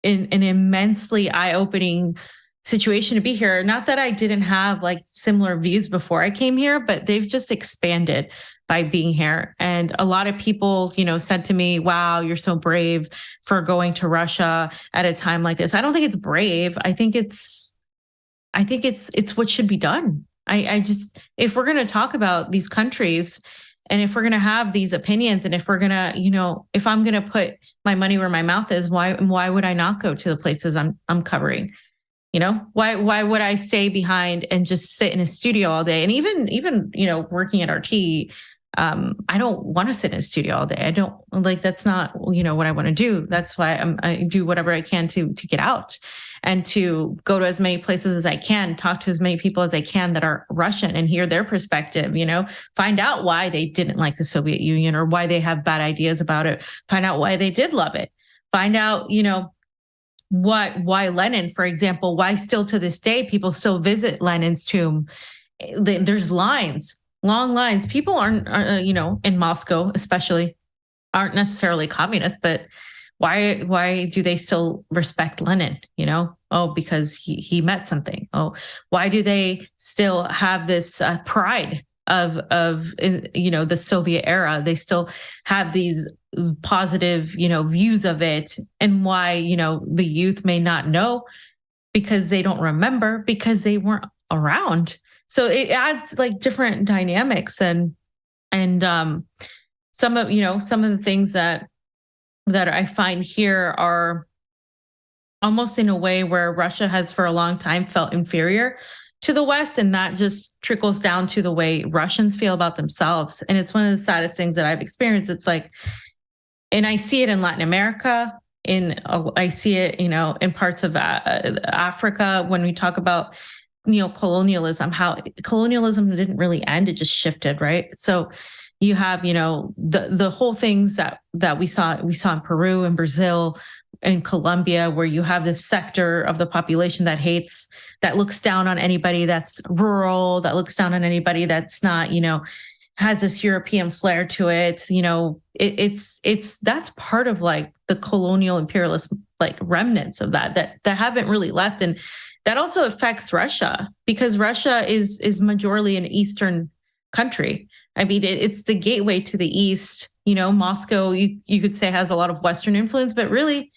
an immensely eye-opening situation to be here. Not that I didn't have like similar views before I came here, but they've just expanded by being here. And a lot of people, said to me, wow, you're so brave for going to Russia at a time like this. I don't think it's brave. I think it's what should be done. If we're going to talk about these countries and if we're going to have these opinions and if we're going to, if I'm going to put my money where my mouth is, why would I not go to the places I'm covering? Why would I stay behind and just sit in a studio all day? And even working at RT, I don't want to sit in a studio all day. I don't that's not, what I want to do. That's why I do whatever I can to get out and to go to as many places as I can, talk to as many people as I can that are Russian and hear their perspective, find out why they didn't like the Soviet Union or why they have bad ideas about it, find out why they did love it, find out, why Lenin, for example, why still to this day, people still visit Lenin's tomb. There's long lines. People aren't, in Moscow, especially, aren't necessarily communist, but why do they still respect Lenin? Oh, because he met something. Oh, why do they still have this pride of the Soviet era? They still have these positive, views of it, and why, the youth may not know because they don't remember because they weren't around. So it adds like different dynamics and some of the things that I find here are almost in a way where Russia has for a long time felt inferior to the West, and that just trickles down to the way Russians feel about themselves. And it's one of the saddest things that I've experienced. It's like, and I see it in Latin America, I see it, in parts of Africa when we talk about colonialism, how colonialism didn't really end, it just shifted, right? So you have, the whole things that we saw in Peru and Brazil and Colombia, where you have this sector of the population that looks down on anybody that's rural, that looks down on anybody that's not, has this European flair to it. That's part of like the colonial imperialist like remnants of that haven't really left. And that also affects Russia because Russia is majorly an Eastern country. I mean, it's the gateway to the East. Moscow, you could say, has a lot of Western influence, but really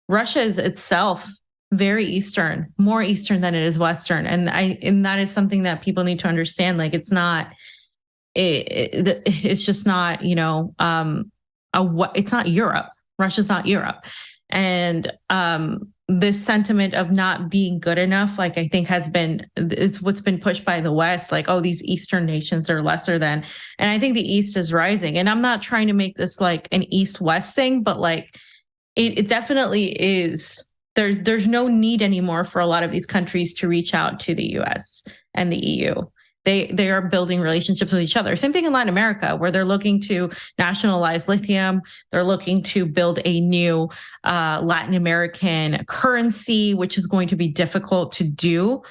Russia is itself very Eastern, more Eastern than it is Western. And that is something that people need to understand. Like, it's not, it's just not, it's not Europe. Russia's not Europe. And this sentiment of not being good enough, like, I think is what's been pushed by the West, like, oh, these Eastern nations are lesser than. And I think the East is rising. And I'm not trying to make this like an East-West thing, but like, It definitely is. There's no need anymore for a lot of these countries to reach out to the US and the EU. They are building relationships with each other. Same thing in Latin America, where they're looking to nationalize lithium. They're looking to build a new Latin American currency, which is going to be difficult to do.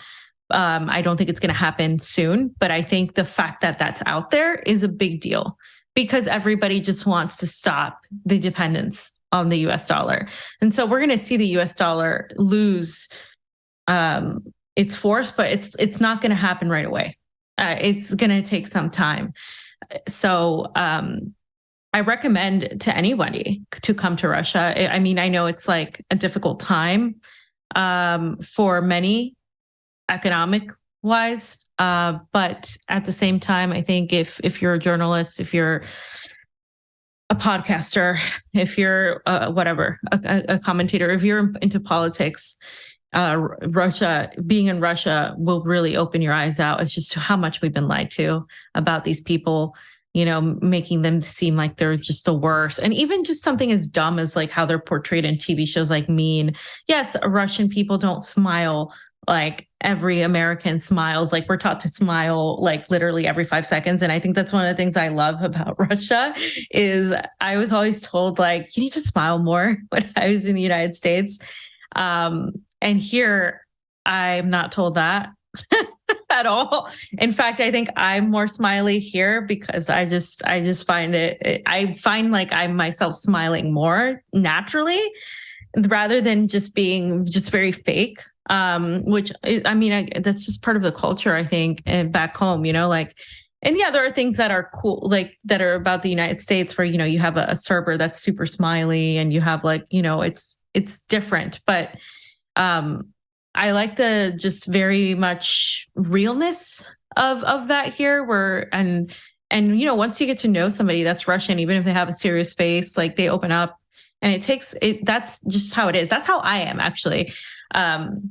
I don't think it's going to happen soon, but I think the fact that that's out there is a big deal because everybody just wants to stop the dependence on the US dollar. And so we're going to see the US dollar lose its force, but it's not going to happen right away. It's going to take some time. So I recommend to anybody to come to Russia. I mean, I know it's like a difficult time for many economic wise, but at the same time, I think if you're a journalist, if you're a podcaster, if you're whatever, a commentator, if you're into politics, being in Russia will really open your eyes out. It's just how much we've been lied to about these people, making them seem like they're just the worst. And even just something as dumb as like how they're portrayed in TV shows like Mean. Yes, Russian people don't smile like every American smiles. Like we're taught to smile like literally every 5 seconds. And I think that's one of the things I love about Russia is I was always told like, you need to smile more when I was in the United States. And here I'm not told that at all. In fact, I think I'm more smiley here because I just find I find like I'm myself smiling more naturally rather than just being just very fake. Which that's just part of the culture, I think, and back home, like, and yeah, there are things that are cool, like that are about the United States where, you have a server that's super smiley and you have like, it's different, but, I like the just very much realness of that here and once you get to know somebody that's Russian, even if they have a serious face, like they open up and that's just how it is. That's how I am actually. In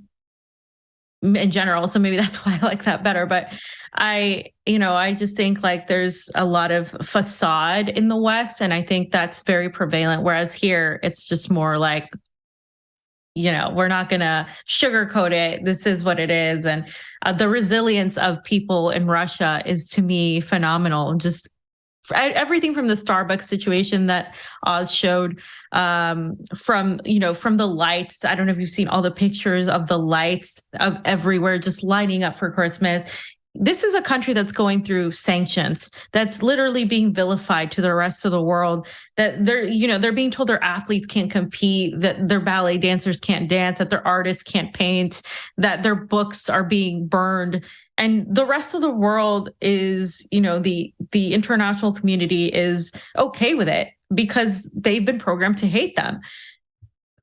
general. So maybe that's why I like that better. But I just think like there's a lot of facade in the West. And I think that's very prevalent. Whereas here, it's just more like, we're not going to sugarcoat it. This is what it is. And the resilience of people in Russia is to me phenomenal. Just everything from the Starbucks situation that Oz showed, from the lights. I don't know if you've seen all the pictures of the lights of everywhere just lighting up for Christmas. This is a country that's going through sanctions, that's literally being vilified to the rest of the world, that they're being told their athletes can't compete, that their ballet dancers can't dance, that their artists can't paint, that their books are being burned. And the rest of the world is, the international community is okay with it because they've been programmed to hate them.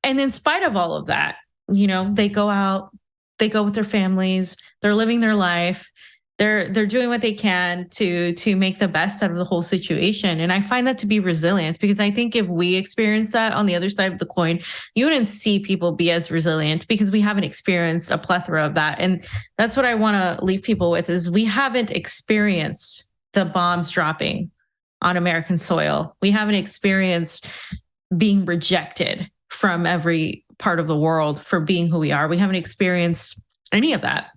And in spite of all of that, they go out, they go with their families, they're living their life. They're doing what they can to make the best out of the whole situation. And I find that to be resilient because I think if we experience that on the other side of the coin, you wouldn't see people be as resilient because we haven't experienced a plethora of that. And that's what I want to leave people with is we haven't experienced the bombs dropping on American soil. We haven't experienced being rejected from every part of the world for being who we are. We haven't experienced any of that.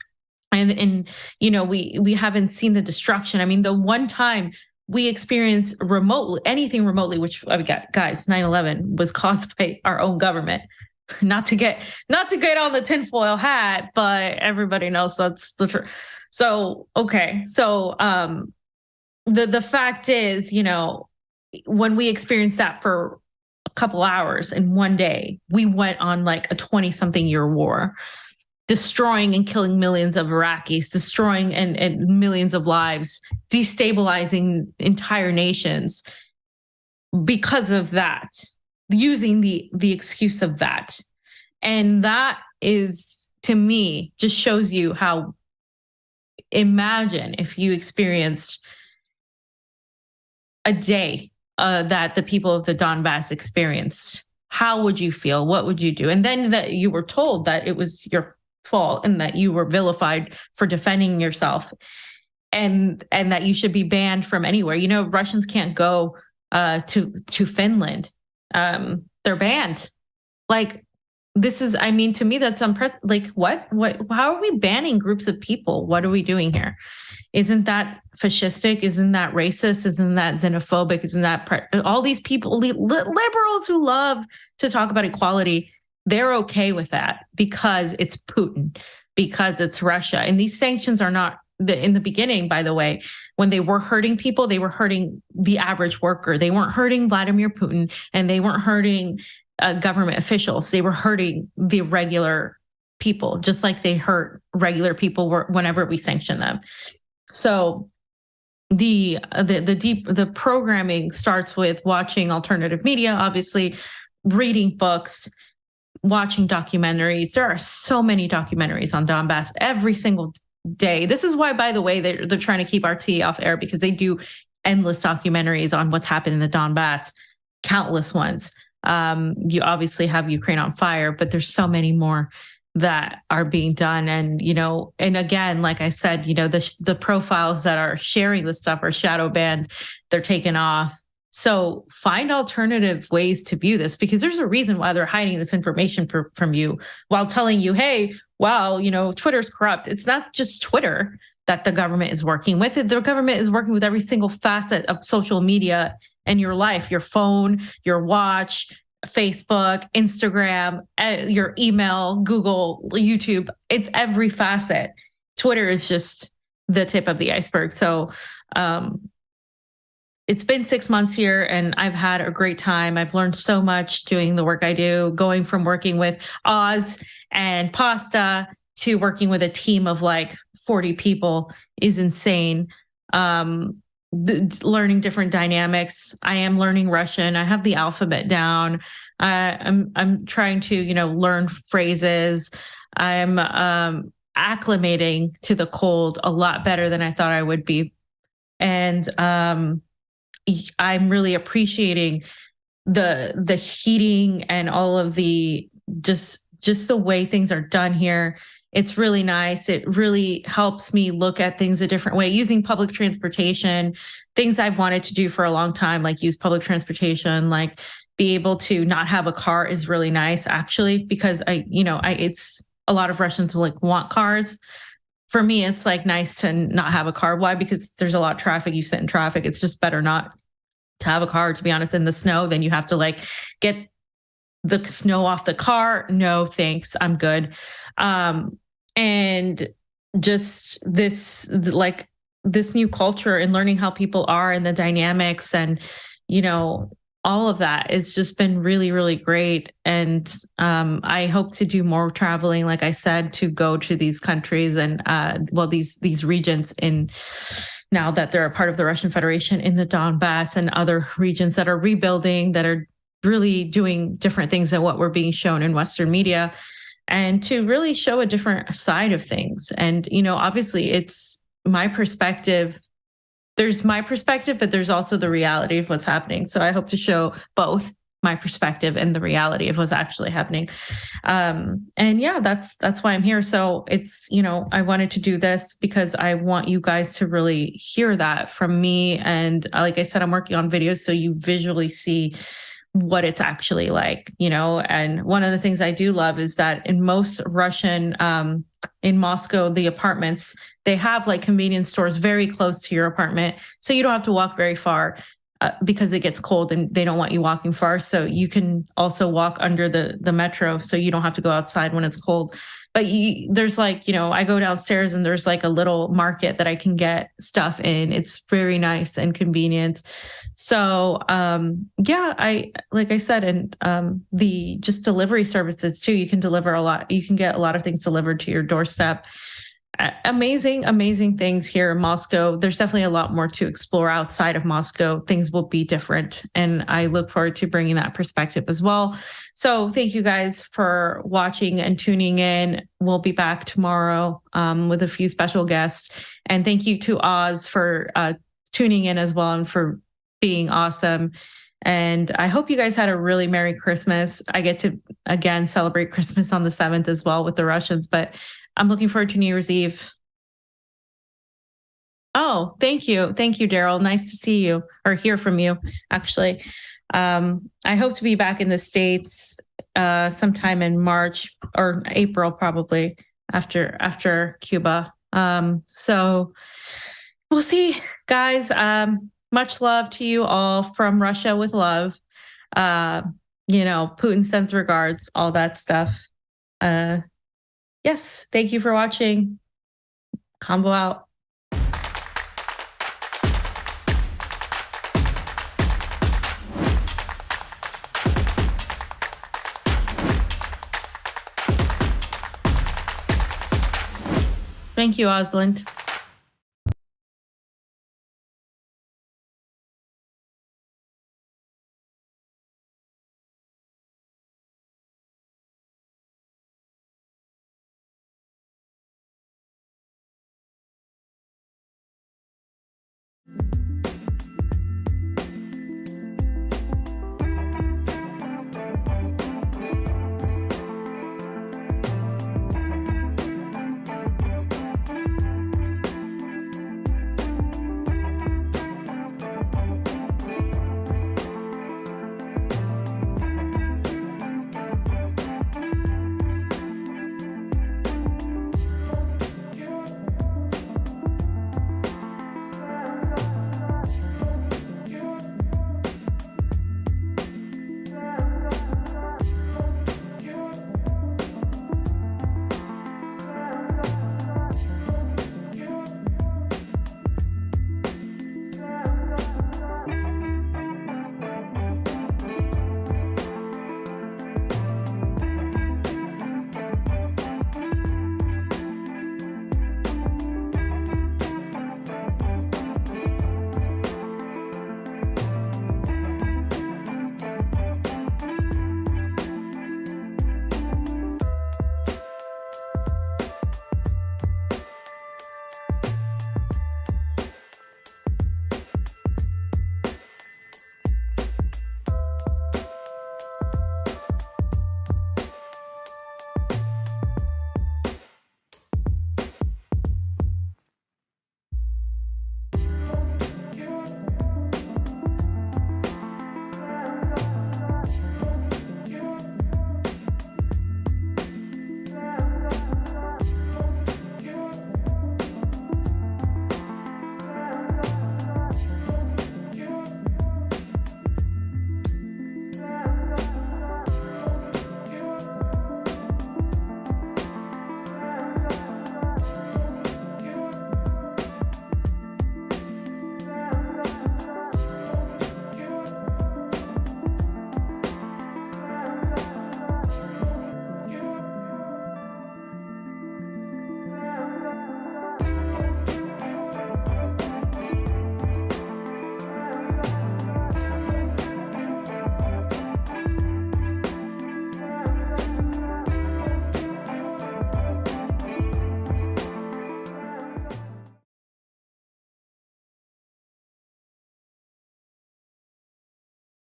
And we haven't seen the destruction. I mean, the one time we experienced anything remotely, which I got, guys, 9/11 was caused by our own government. Not to get on the tinfoil hat, but everybody knows that's the truth. So, okay. So the fact is, when we experienced that for a couple hours in one day, we went on like a 20-something year war, destroying and killing millions of Iraqis, destroying and millions of lives, destabilizing entire nations because of that, using the excuse of that. And that is, to me, just shows you how, imagine if you experienced a day that the people of the Donbass experienced. How would you feel? What would you do? And then that you were told that it was your fault and that you were vilified for defending yourself and that you should be banned from anywhere. Russians can't go to Finland. They're banned. Like, this is, I mean, to me, that's unprecedented. Like, how are we banning groups of people? What are we doing here? Isn't that fascistic? Isn't that racist? Isn't that xenophobic? Isn't that all these people, liberals who love to talk about equality, they're okay with that because it's Putin, because it's Russia. And these sanctions are not, in the beginning, by the way, when they were hurting people, they were hurting the average worker. They weren't hurting Vladimir Putin, and they weren't hurting government officials. They were hurting the regular people, just like they hurt regular people whenever we sanction them. So the programming starts with watching alternative media, obviously, reading books, watching documentaries. There are so many documentaries on Donbass every single day. This is why, by the way, they're trying to keep RT off air, because they do endless documentaries on what's happened in the Donbass, countless ones. You obviously have Ukraine on fire, but there's so many more that are being done. And, and again, like I said, the profiles that are sharing this stuff are shadow banned, they're taken off. So find alternative ways to view this, because there's a reason why they're hiding this information from you while telling you, hey, wow, Twitter's corrupt. It's not just Twitter that the government is working with. The government is working with every single facet of social media and your life, your phone, your watch, Facebook, Instagram, your email, Google, YouTube. It's every facet. Twitter is just the tip of the iceberg. So it's been 6 months here, and I've had a great time. I've learned so much doing the work I do, going from working with Oz and Pasta to working with a team of like 40 people is insane. Learning different dynamics. I am learning Russian. I have the alphabet down. I'm trying to, learn phrases. I'm acclimating to the cold a lot better than I thought I would be. And I'm really appreciating the heating and all of the just the way things are done here. It's really nice. It really helps me look at things a different way. Using public transportation, things I've wanted to do for a long time, like use public transportation, like be able to not have a car is really nice, actually, because it's a lot of Russians will like want cars. For me, it's like nice to not have a car. Why? Because there's a lot of traffic. You sit in traffic. It's just better not to have a car, to be honest, in the snow. Then you have to like get the snow off the car. No, thanks. I'm good. And just this new culture and learning how people are and the dynamics and, all of that. It's just been really, really great. And I hope to do more traveling, like I said, to go to these countries and, these regions in, now that they're a part of the Russian Federation, in the Donbass and other regions that are rebuilding, that are really doing different things than what we're being shown in Western media, and to really show a different side of things. And, obviously it's my perspective. There's my perspective, but there's also the reality of what's happening. So I hope to show both my perspective and the reality of what's actually happening. And yeah, that's why I'm here. So it's, I wanted to do this because I want you guys to really hear that from me. And like I said, I'm working on videos so you visually see what it's actually like, and one of the things I do love is that in most Russian, in Moscow, the apartments, they have like convenience stores very close to your apartment. So you don't have to walk very far because it gets cold and they don't want you walking far. So you can also walk under the metro. So you don't have to go outside when it's cold. But there's like, I go downstairs and there's like a little market that I can get stuff in. It's very nice and convenient. So like I said, and the just delivery services too, you can deliver a lot. You can get a lot of things delivered to your doorstep. Amazing things here in Moscow. There's definitely a lot more to explore outside of Moscow. Things will be different. And I look forward to bringing that perspective as well. So thank you guys for watching and tuning in. We'll be back tomorrow with a few special guests. And thank you to Oz for tuning in as well and for being awesome. And I hope you guys had a really Merry Christmas. I get to, again, celebrate Christmas on the 7th as well with the Russians, but I'm looking forward to New Year's Eve. Oh, thank you. Thank you, Daryl. Nice to see you or hear from you, actually. I hope to be back in the States sometime in March or April, probably after Cuba. So we'll see, guys. Much love to you all from Russia with love. Putin sends regards, all that stuff. Yes, thank you for watching. Combo out. Thank you, Osland.